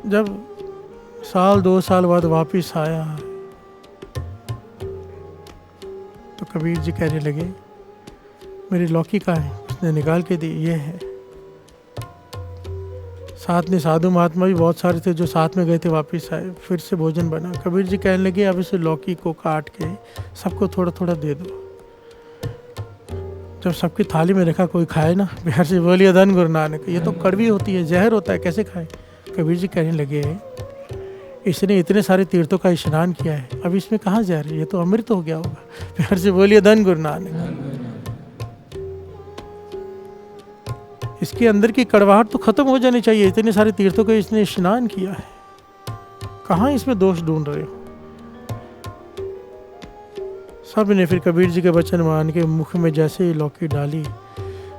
जब 1-2 साल बाद वापिस आया तो कबीर जी कहने लगे मेरी लौकी का है? उसने निकाल के दी, ये है। साथ में साधु महात्मा भी बहुत सारे थे जो साथ में गए थे, वापस आए, फिर से भोजन बना। कबीर जी कहने लगे अब इस लौकी को काट के सबको थोड़ा थोड़ा दे दो। जब सबकी थाली में रखा, कोई खाए ना? प्यार से बोलिए धन गुरु नानक। ये तो कड़वी होती है, जहर होता है, कैसे खाए? कबीर जी कहने लगे इसने इतने सारे तीर्थों का स्नान किया है, अब इसमें कहाँ जहर है? ये तो अमृत हो गया होगा। प्यार से बोलिए धन गुरु नानक। इसके अंदर की कड़वाहट तो खत्म हो जानी चाहिए, इतने सारे तीर्थों का इसने स्नान किया है, कहाँ इसमें दोष ढूंढ रहे हो? सब ने फिर कबीर जी के वचन मान के मुख में जैसे ही लौकी डाली,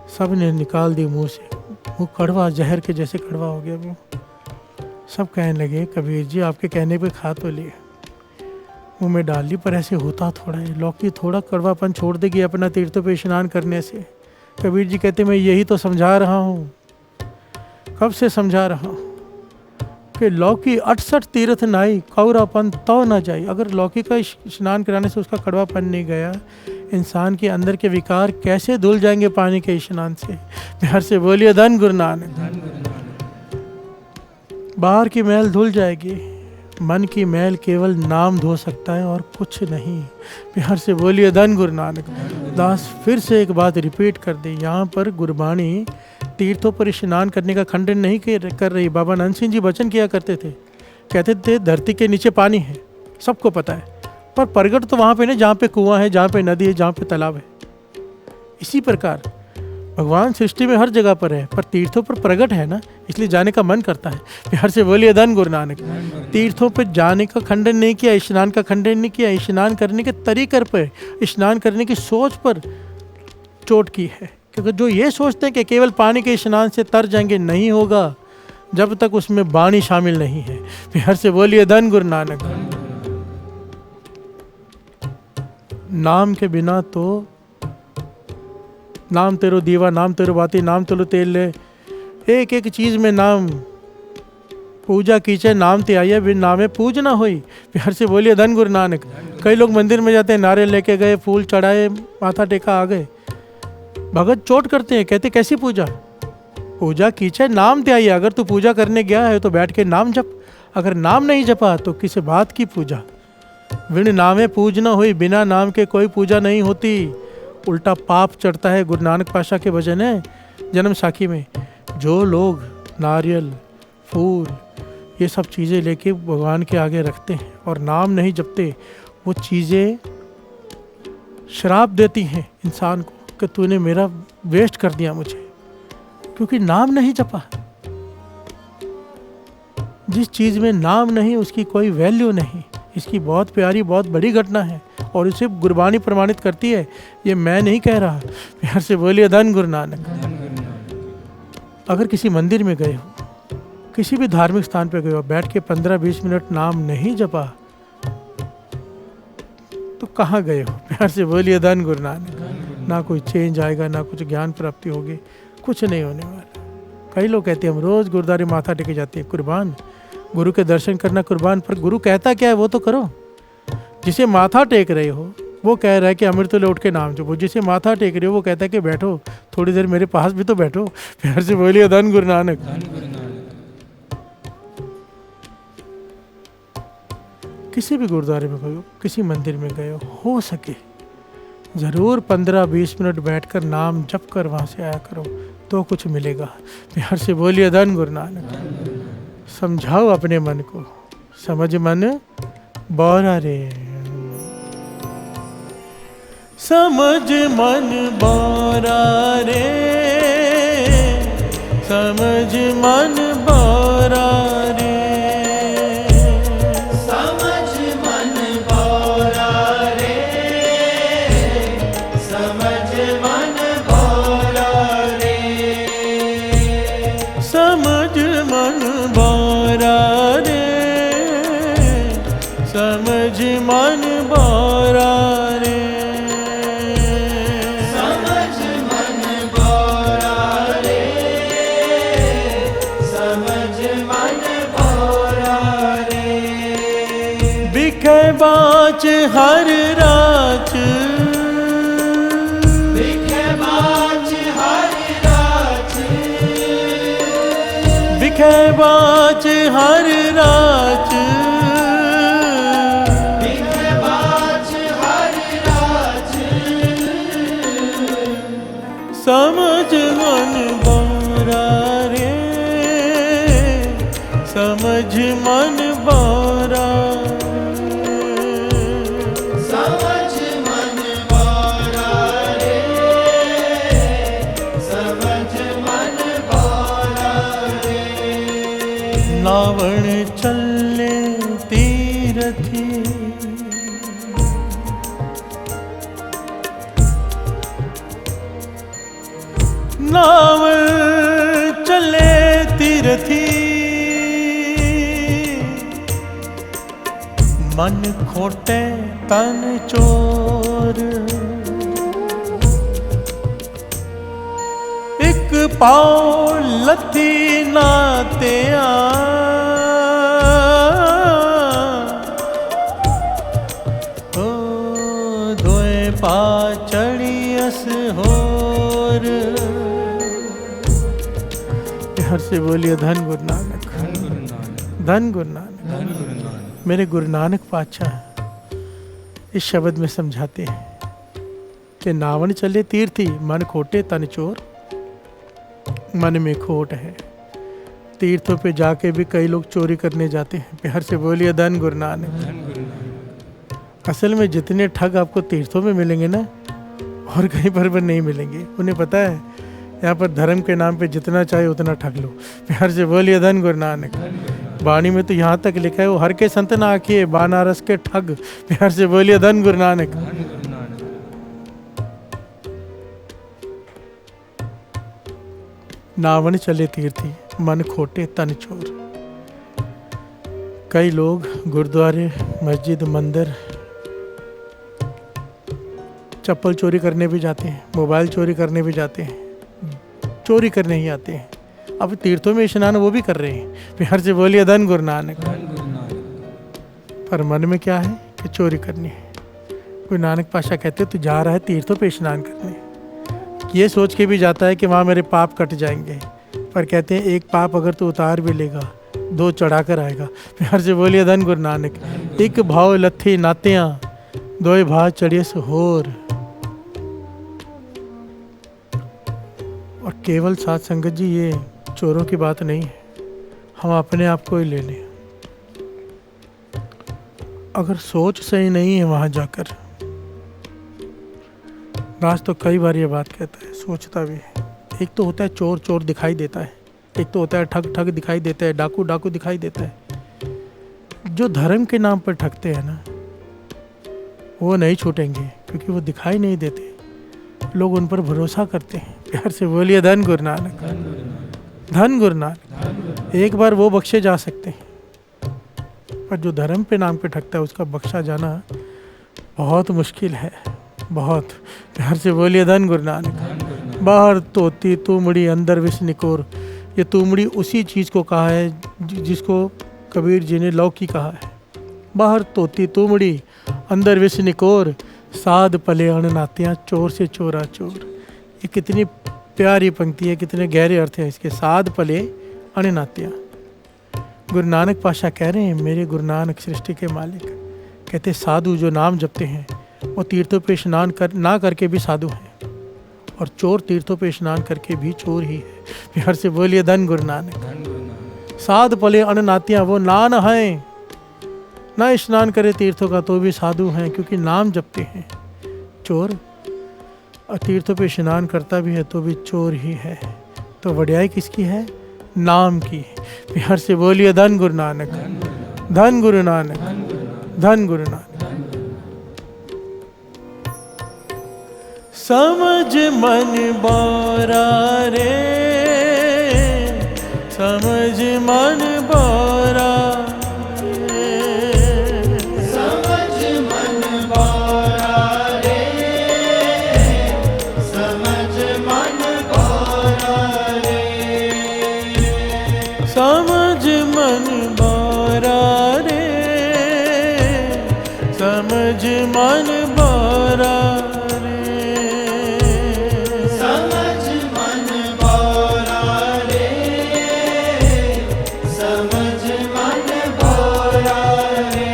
सब ने निकाल दी मुंह से। मुंह कड़वा, जहर के जैसे कड़वा हो गया वो। सब कहने लगे कबीर जी आपके कहने पे खा तो लिए, मुंह में डाल ली, पर ऐसे होता थोड़ा है। लौकी थोड़ा कड़वापन छोड़ देगी अपना तीर्थों पे स्नान करने से। कबीर जी कहते मैं यही तो समझा रहा हूँ, कब से समझा रहा हूँ कि लौकी 68 तीर्थ नाई, कौरापन तो ना जाए। अगर लौकी का स्नान कराने से उसका कड़वापन नहीं गया, इंसान के अंदर के विकार कैसे धुल जाएंगे पानी के स्नान से? प्यार से बोलिए धन गुरु नानक। बाहर की मैल धुल जाएगी, मन की मैल केवल नाम धो सकता है और कुछ नहीं। प्यार से बोलिए धन गुरु नानक। दास फिर से एक बात रिपीट कर दे, यहाँ पर गुरबाणी तीर्थों पर स्नान करने का खंडन नहीं कर रही। बाबा नंद सिंह जी वचन किया करते थे, कहते थे धरती के नीचे पानी है, सबको पता है, पर प्रगट तो वहाँ पे नहीं जहाँ पे कुआं है, जहाँ पे नदी है, जहाँ पे तालाब है। इसी प्रकार भगवान सृष्टि में हर जगह पर है, पर तीर्थों पर प्रगट है ना, इसलिए जाने का मन करता है। प्यार से बोलिए धन गुरु नानक। तीर्थों पर जाने का खंडन नहीं किया, स्नान का खंडन नहीं किया, स्नान करने के तरीके पर, स्नान करने की सोच पर चोट की है। क्योंकि जो ये सोचते हैं कि केवल पानी के स्नान से तर जाएंगे, नहीं होगा जब तक उसमें वाणी शामिल नहीं है। प्यार से बोलिए धन गुरु नानक। नाम के बिना तो नाम तेरो दीवा, नाम तेरो बाती, नाम तेरो तेल ले, एक एक चीज में नाम। पूजा कीचे नाम ते आइए, बिन नामे पूज ना होई। प्यार से बोलिए धन गुरु नानक। कई लोग मंदिर में जाते हैं, नारियल लेके गए, फूल चढ़ाए, माथा टेका, आ गए। भगत चोट करते हैं, कहते कैसी पूजा? पूजा कीचे नाम ते आइए। अगर तू पूजा करने गया है तो बैठ के नाम जप। अगर नाम नहीं जपा तो किस बात की पूजा? बिन नामे पूज ना हुई, बिना नाम के कोई पूजा नहीं होती, उल्टा पाप चढ़ता है। गुरु नानक पातशाह के भजन है जन्म साखी में, जो लोग नारियल, फूल, ये सब चीज़ें लेके भगवान के आगे रखते हैं और नाम नहीं जपते, वो चीज़ें श्राप देती हैं इंसान को कि तूने मेरा वेस्ट कर दिया मुझे, क्योंकि नाम नहीं जपा। जिस चीज़ में नाम नहीं उसकी कोई वैल्यू नहीं। इसकी बहुत प्यारी, बहुत बड़ी घटना है और इसे गुरबानी प्रमाणित करती है। ये मैं नहीं कह रहा। प्यार से बोलिए धन गुरु नानक। अगर किसी मंदिर में गए हो, किसी भी धार्मिक स्थान पे गए हो, बैठ के 15-20 मिनट नाम नहीं जपा तो कहाँ गए हो? प्यार से बोलिए धन गुरु नानक। ना कोई चेंज आएगा, ना कुछ ज्ञान प्राप्ति होगी, कुछ नहीं होने वाला। कई लोग कहते हैं हम रोज गुरुद्वारे माथा टेके जाते हैं। कुर्बान, गुरु के दर्शन करना कुर्बान, पर गुरु कहता क्या है वो तो करो। जिसे माथा टेक रहे हो वो कह रहा है कि अमृत ले उठ के नाम जपो। जिसे माथा टेक रहे हो वो कहता है कि बैठो थोड़ी देर मेरे पास भी तो बैठो। प्यार से बोलिए धन गुरु नानक। किसी भी गुरुद्वारे में गए हो, किसी मंदिर में गए हो सके ज़रूर 15-20 मिनट बैठकर नाम जप कर वहाँ से आया करो तो कुछ मिलेगा। प्यार से बोलिए धन गुरु नानक। समझाओ अपने मन को, समझ मन बौरा रे, समझ मन बौरा रे, समझ मन बौरा रे, समझ मन बौरा रे, समझ मन बौरा रे, समझ मन बौरा रे, समझ मन बौरा रे, समझ मन बौरा रे, समझ मन बौरा रे, बिखे बाच हर राच, बिखे बाच हर राच, बिखे बाच हर राच, बिखे बाच हर राच, समझ मन बौरा रे, समझ मन बौरा रे, समझ मन बौरा रे, समझ मन बौरा रे, नावण चले तीरथी, नावण चले तीरथी, मन खोटे तन चोर, एक पाँव लथी नाते ओ दोए पा चढ़ी अस होर। हर से बोलिए धन गुरु नानक, धन गुरु नानक। मेरे गुरु नानक पातशाह इस शब्द में समझाते हैं कि नावण चले तीर्थी, मन खोटे तन चोर। मन में खोट है। तीर्थों पे जाके भी कई लोग चोरी करने जाते हैं। प्यार से बोलिए धन गुरु नानक। असल में जितने ठग आपको तीर्थों में मिलेंगे ना, और कहीं पर नहीं मिलेंगे। उन्हें पता है यहाँ पर धर्म के नाम पे जितना चाहे उतना ठग लो। प्यार से बोलिए धन गुरु नानक। वाणी में तो यहाँ तक लिखा है, वो हर के संत ना आखिए बनारस के ठग। प्यार से बोलिए धन गुरु नानक। नावन चले तीर्थी मन खोटे तन चोर। कई लोग गुरुद्वारे, मस्जिद, मंदिर चप्पल चोरी करने भी जाते हैं, मोबाइल चोरी करने भी जाते हैं, चोरी करने ही आते हैं। अब तीर्थों में स्नान वो भी कर रहे हैं। प्यार से बोलिए धन गुरु नानक। पर मन में क्या है कि चोरी करनी है। कोई नानक पाशा कहते तू जा रहा है तीर्थों पे स्नान करने, ये सोच के भी जाता है कि वहाँ मेरे पाप कट जाएंगे। पर कहते हैं एक पाप अगर तू उतार भी लेगा, 2 चढ़ा कर आएगा। प्यार से बोलिए धन गुरु नानक। एक भाव लत्थी नातियाँ, 2 भा चढ़िए होर। और केवल साथ संगत जी ये चोरों की बात नहीं है, हम अपने आप को ही ले लें। अगर सोच सही नहीं है वहाँ जाकर, राज तो कई बार ये बात कहता है, सोचता भी है। एक तो होता है चोर चोर दिखाई देता है, एक तो होता है ठग ठग दिखाई देता है, डाकू डाकू दिखाई देता है। जो धर्म के नाम पर ठगते हैं ना, वो नहीं छूटेंगे, क्योंकि वो दिखाई नहीं देते। लोग उन पर भरोसा करते हैं। प्यार से बोलिए धन गुरु नानक। धन गुरु नानक। एक बार वो बख्शे जा सकते हैं, पर जो धर्म पे नाम पे ठगता है उसका बख्शा जाना बहुत मुश्किल है, बहुत। प्यार से बोलिए धन गुरु नानक। बाहर तोती तुमड़ी अंदर विष निकोर। ये तुमड़ी उसी चीज़ को कहा है जिसको कबीर जी ने लौकी कहा है। बाहर तोती तुमड़ी अंदर विष निकोर, साध पले अणनातियाँ चोर से चोरा चोर। ये कितनी प्यारी पंक्ति है, कितने गहरे अर्थ हैं इसके। साध पले अणनातियाँ। गुरु नानक पाशा कह रहे हैं, मेरे गुरु नानक सृष्टि के मालिक कहते साधु जो नाम जपते हैं वो तीर्थों पे स्नान ना करके भी साधु हैं, और चोर तीर्थों पे स्नान करके भी चोर ही है। प्यार से बोलिए धन गुरु नानक। साध पले अणनातियाँ, वो नान हैं, ना स्नान करे तीर्थों का तो भी साधु हैं, क्योंकि नाम जपते हैं। चोर तीर्थों पे स्नान करता भी है तो भी चोर ही है। तो वड्याई किसकी है? नाम की। प्यार से बोलिए धन गुरु नानक। धन गुरु नानक। धन गुरु नानक। समझ मन बारा रे, समझ मन बारा। समझ मन बारा रे, समझ मन बारा रे। समझ मन बारा रे, समझ मन बारा रे।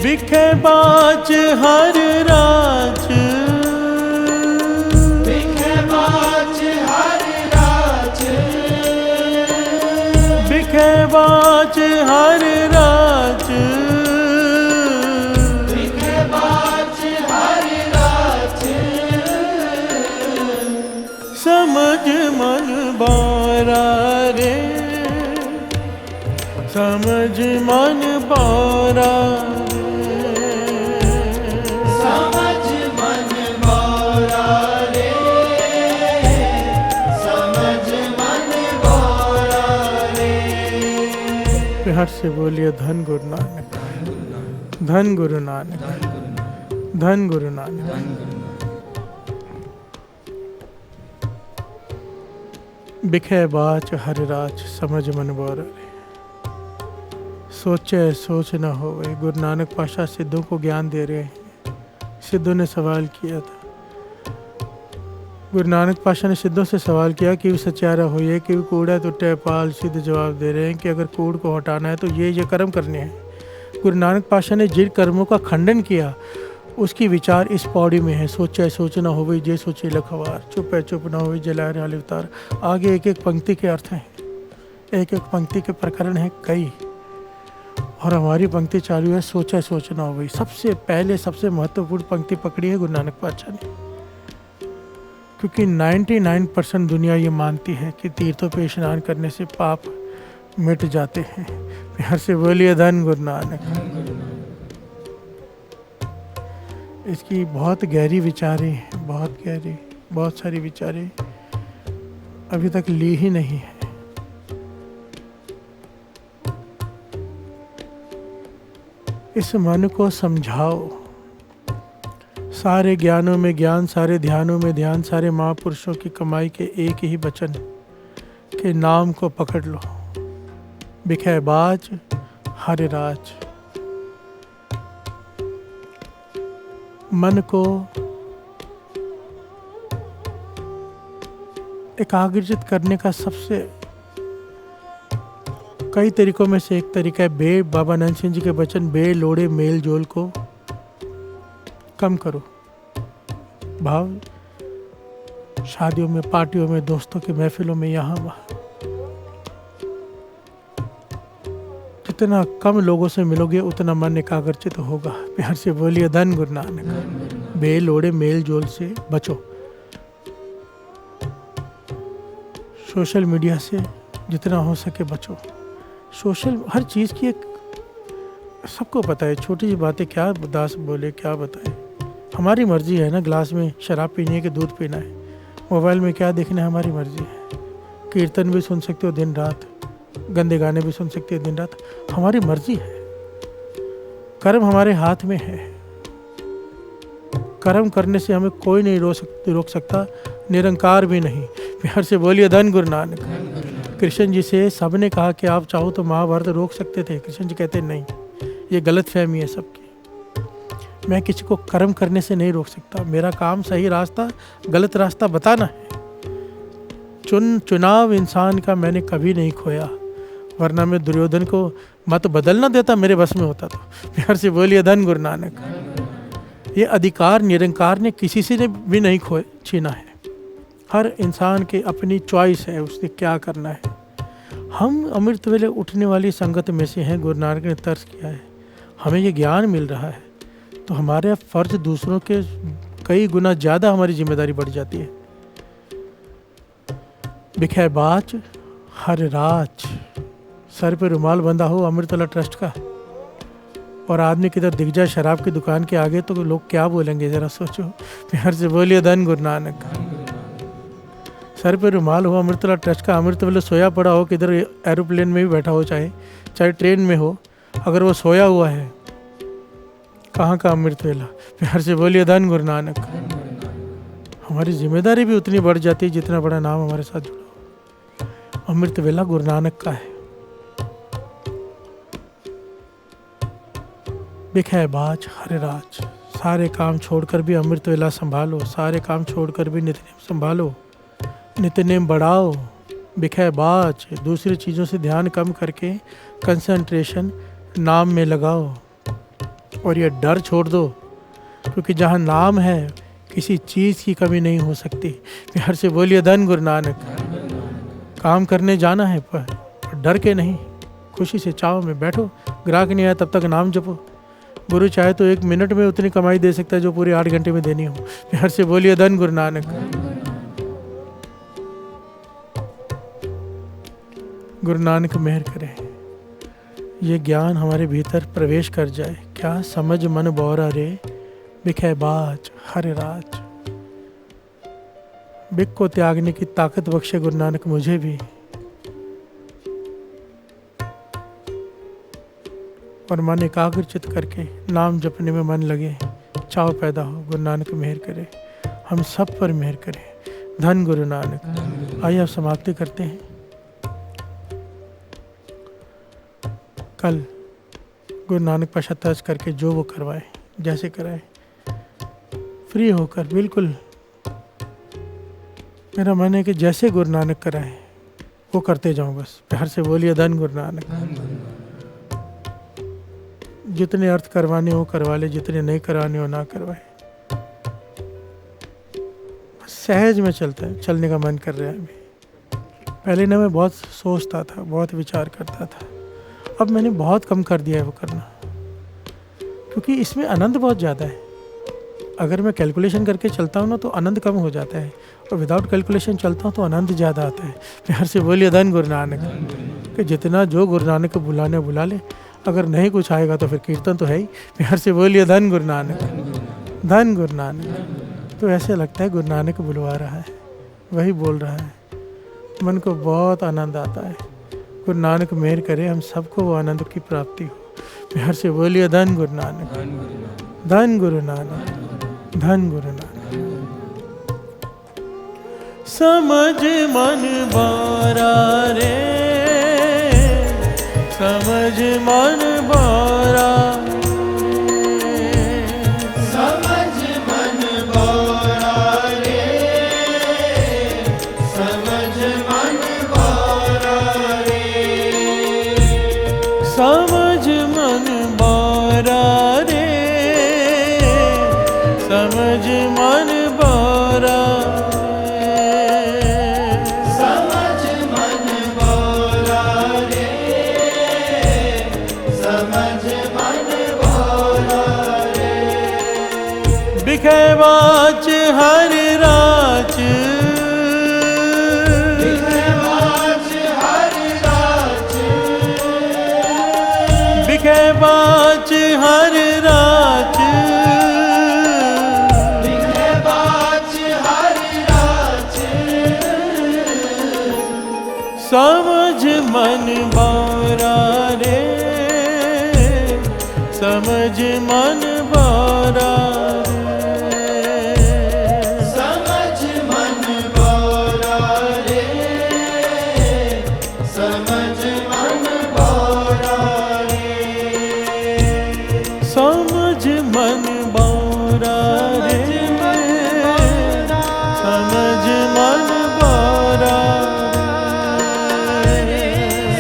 बिखे बाज हर राज, बाज हर राज, बाज हर राज। समझ मन बारा रे, समझ मन बारा रे। समझ मन बारा रे, समझ मन बारा रे। प्यार से बोलिए धन गुरु नानक। धन गुरु नानक। धन गुरु नानक। बिखे बाच हर राज, समझ मन बारा रे। सोचे सोच न होवे। गुरु नानक पाशा सिद्धों को ज्ञान दे रहे हैं। सिद्धों ने सवाल किया था, गुरु नानक पाशा ने सिद्धों से सवाल किया कि सचारा होइए कि कूड़ा टुटे पाल। सिद्ध जवाब दे रहे हैं कि अगर कूड़ को हटाना है तो ये कर्म करने हैं। गुरु नानक पाशा ने जिन कर्मों का खंडन किया उसकी विचार इस पौड़ी में है। सोचे सोचना होवे जे सोचे लखवार, चुप है चुप ना होवे जलाए हाल अवतार। आगे एक एक पंक्ति के अर्थ हैं, एक एक पंक्ति के प्रकरण हैं कई, और हमारी पंक्ति चालू है सोचा सोचना होवे। सबसे पहले सबसे महत्वपूर्ण पंक्ति पकड़ी है गुरु नानक पातशाह ने, क्योंकि 99% दुनिया ये मानती है कि तीर्थों पे स्नान करने से पाप मिट जाते हैं। प्यार से बोलिए धन गुरु नानक। इसकी बहुत गहरी विचारें हैं, बहुत गहरी, बहुत सारी विचारें अभी तक ली ही नहीं है। इस मन को समझाओ, सारे ज्ञानों में ज्ञान, सारे ध्यानों में ध्यान, सारे महापुरुषों की कमाई के एक ही वचन के नाम को पकड़ लो। बिखे बाज हरे राज। मन को एकाग्रचित करने का सबसे कई तरीकों में से एक तरीका है बाबा नंद सिंह जी के वचन, बे लोड़े मेल जोल को कम करो। भाव शादियों में, पार्टियों में, दोस्तों की महफिलों में, यहाँ वहाँ जितना कम लोगों से मिलोगे उतना मन एकाग्रचित होगा। प्यार से बोलिए धन गुरु नानक। बे लोड़े मेल जोल से बचो। सोशल मीडिया से जितना हो सके बचो। सोशल हर चीज़ की एक, सबको पता है, छोटी सी बातें क्या दास बोले क्या बताए। हमारी मर्जी है ना, ग्लास में शराब पीनी है कि दूध पीना है, मोबाइल में क्या देखना है, हमारी मर्जी है। कीर्तन भी सुन सकते हो दिन रात, गंदे गाने भी सुन सकते हो दिन रात, हमारी मर्जी है। कर्म हमारे हाथ में है। कर्म करने से हमें कोई नहीं रोक सकता, निरंकार भी नहीं। प्यार से बोलिए धन गुरु नानक। कृष्ण जी से सबने कहा कि आप चाहो तो महाभारत रोक सकते थे, कृष्ण जी कहते नहीं, ये गलत फहमी है सबकी। मैं किसी को कर्म करने से नहीं रोक सकता, मेरा काम सही रास्ता गलत रास्ता बताना है। चुनाव इंसान का मैंने कभी नहीं खोया, वरना मैं दुर्योधन को मत बदलना देता, मेरे बस में होता तो। प्यार से बोलिए धन गुरु नानक। ये अधिकार निरंकार ने किसी से ने भी नहीं छीना है। हर इंसान की अपनी चॉइस है, उसने क्या करना है। हम अमृत वेले उठने वाली संगत में से हैं। गुरु नानक ने तर्स किया है, हमें ये ज्ञान मिल रहा है तो हमारे फर्ज दूसरों के कई गुना ज़्यादा हमारी जिम्मेदारी बढ़ जाती है। बिखे बाच हर राज। सर पे रुमाल बंधा हो अमृतला ट्रस्ट का, और आदमी किधर दिख जाए शराब की दुकान के आगे तो लोग क्या बोलेंगे, ज़रा सोचो। प्यार से बोलिए धन गुरु नानक। सर पे रुमाल हो अमृतला ट्रस्ट का, अमृत वेले सोया पड़ा हो, किधर एरोप्लेन में भी बैठा हो, चाहे ट्रेन में हो, अगर वो सोया हुआ है, कहाँ का अमृत वेला। प्यार से बोलिए धन गुरु नानक। हमारी जिम्मेदारी भी उतनी बढ़ जाती है जितना बड़ा नाम हमारे साथ जुड़ा हो। अमृत वेला गुरु नानक का है। बिखे बाज हरे राज। सारे काम छोड़कर भी अमृत वेला संभालो, सारे काम छोड़कर भी नित्यनेम संभालो, नित्यनेम बढ़ाओ। बिखे बाज। दूसरी चीज़ों से ध्यान कम करके कंसंट्रेशन नाम में लगाओ, और ये डर छोड़ दो, क्योंकि जहाँ नाम है किसी चीज़ की कमी नहीं हो सकती। प्यार से बोलिए धन गुरु नानक। काम करने जाना है पर डर के नहीं, खुशी से चाव में बैठो। ग्राहक नहीं आया तब तक नाम जपो। गुरु चाहे तो 1 मिनट में उतनी कमाई दे सकता है जो पूरे 8 घंटे में देनी हो। प्यार से बोलिए धन गुरु नानक। गुरु नानक मेहर करे, ये ज्ञान हमारे भीतर प्रवेश कर जाए। क्या समझ मन बौरा रे, बिखे बाज हरे राज। बिक को त्यागने की ताकत बख्शे गुरु नानक मुझे भी, और मन एकाग्रचित करके नाम जपने में मन लगे, चाव पैदा हो। गुरु नानक मेहर करे, हम सब पर मेहर करे। धन गुरु नानक। आइए अब समाप्ति करते हैं। कल गुरु नानक पाशा तर्ज करके जो वो करवाए, जैसे कराए, फ्री होकर बिल्कुल। मेरा मन है कि जैसे गुरु नानक कराए वो करते जाऊं बस। प्यार से बोलिए धन गुरु नानक। जितने अर्थ करवाने हो करवा ले, जितने नहीं करवाने हो ना करवाए। सहज में चलता है, चलने का मन कर रहा है अभी। पहले ना मैं बहुत सोचता था, बहुत विचार करता था, अब मैंने बहुत कम कर दिया है वो करना, क्योंकि इसमें आनंद बहुत ज़्यादा है। अगर मैं कैलकुलेशन करके चलता हूँ ना तो आनंद कम हो जाता है, और विदाउट कैलकुलेशन चलता हूँ तो आनंद ज़्यादा आता है। प्यार से बोलिए धन गुरु नानक, कि जितना जो गुरु नानक को बुलाने बुला ले, अगर नहीं कुछ आएगा तो फिर कीर्तन तो है ही। प्यार से बोलिए धन गुरु नानक, धन गुरु नानक। तो ऐसे लगता है गुरु नानक बुलवा रहा है, वही बोल रहा है, मन को बहुत आनंद आता है। गुरु नानक मेहर करे हम सबको वो आनंद की प्राप्ति हो। प्यार से बोलिए धन गुरु नानक, धन गुरु नानक, धन गुरु नानक। समझ मन बारा रे, समझ मन बारा, समझ मन बोरा रे, समझ मन बोरा रे, समझ मन बारा रे, समझ मन बारा, समझ मन बोरा रे, समझ मन बोरा रे। बिखे बाच हर राच, बिखवाच हर राच, बिखे बाच हर राच, बिखवाच हर राच, समझ मन बारा रे, समझ मन बारा रे, समझ मन बोरा रे, समझ मन बोरा रे, समझ मन बारा रे, समझ मन बारा रे,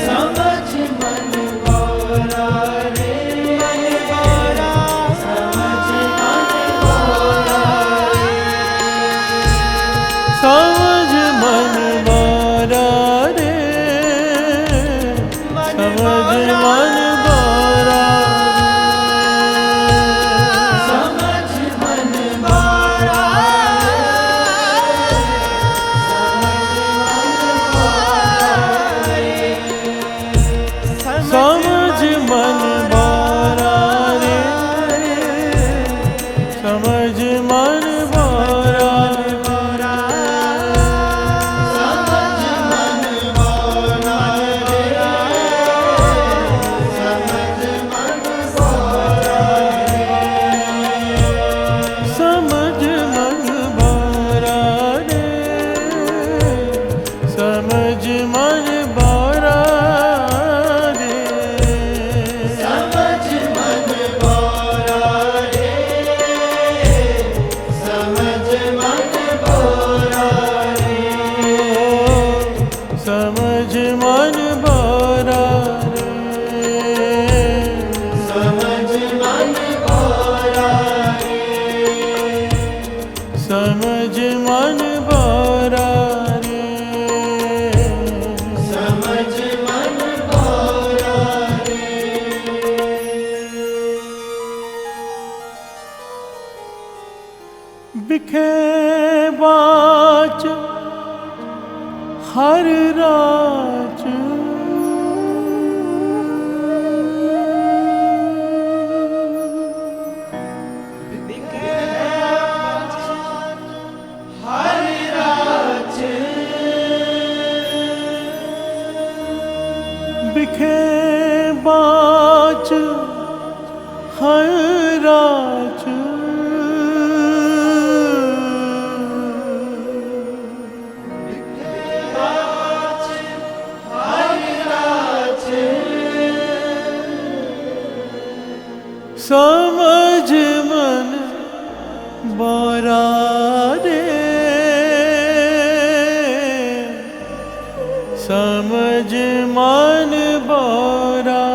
समझ मन बोरा रे, समझ मन बोरा समझ मन बारा रे, समझ मन बारा समझ मन बोरा, समझ मन बारा रे, समझ मन बारा समझ मन बोरा रे, समझ मन बोरा समझ मन बारा रे, समझ मन बारा रे, समझ मन बोरा रे, समझ मन बोरा रे, समझ मन बारा रे, समझ मन बोरा रे, समझ मन बारा रे, समझ मन बोरा रे। बिखे बाच हर राच, हर राज, बिखे बाच हर राच, हर राज, समझ मन बारा रे, समझ मन बारा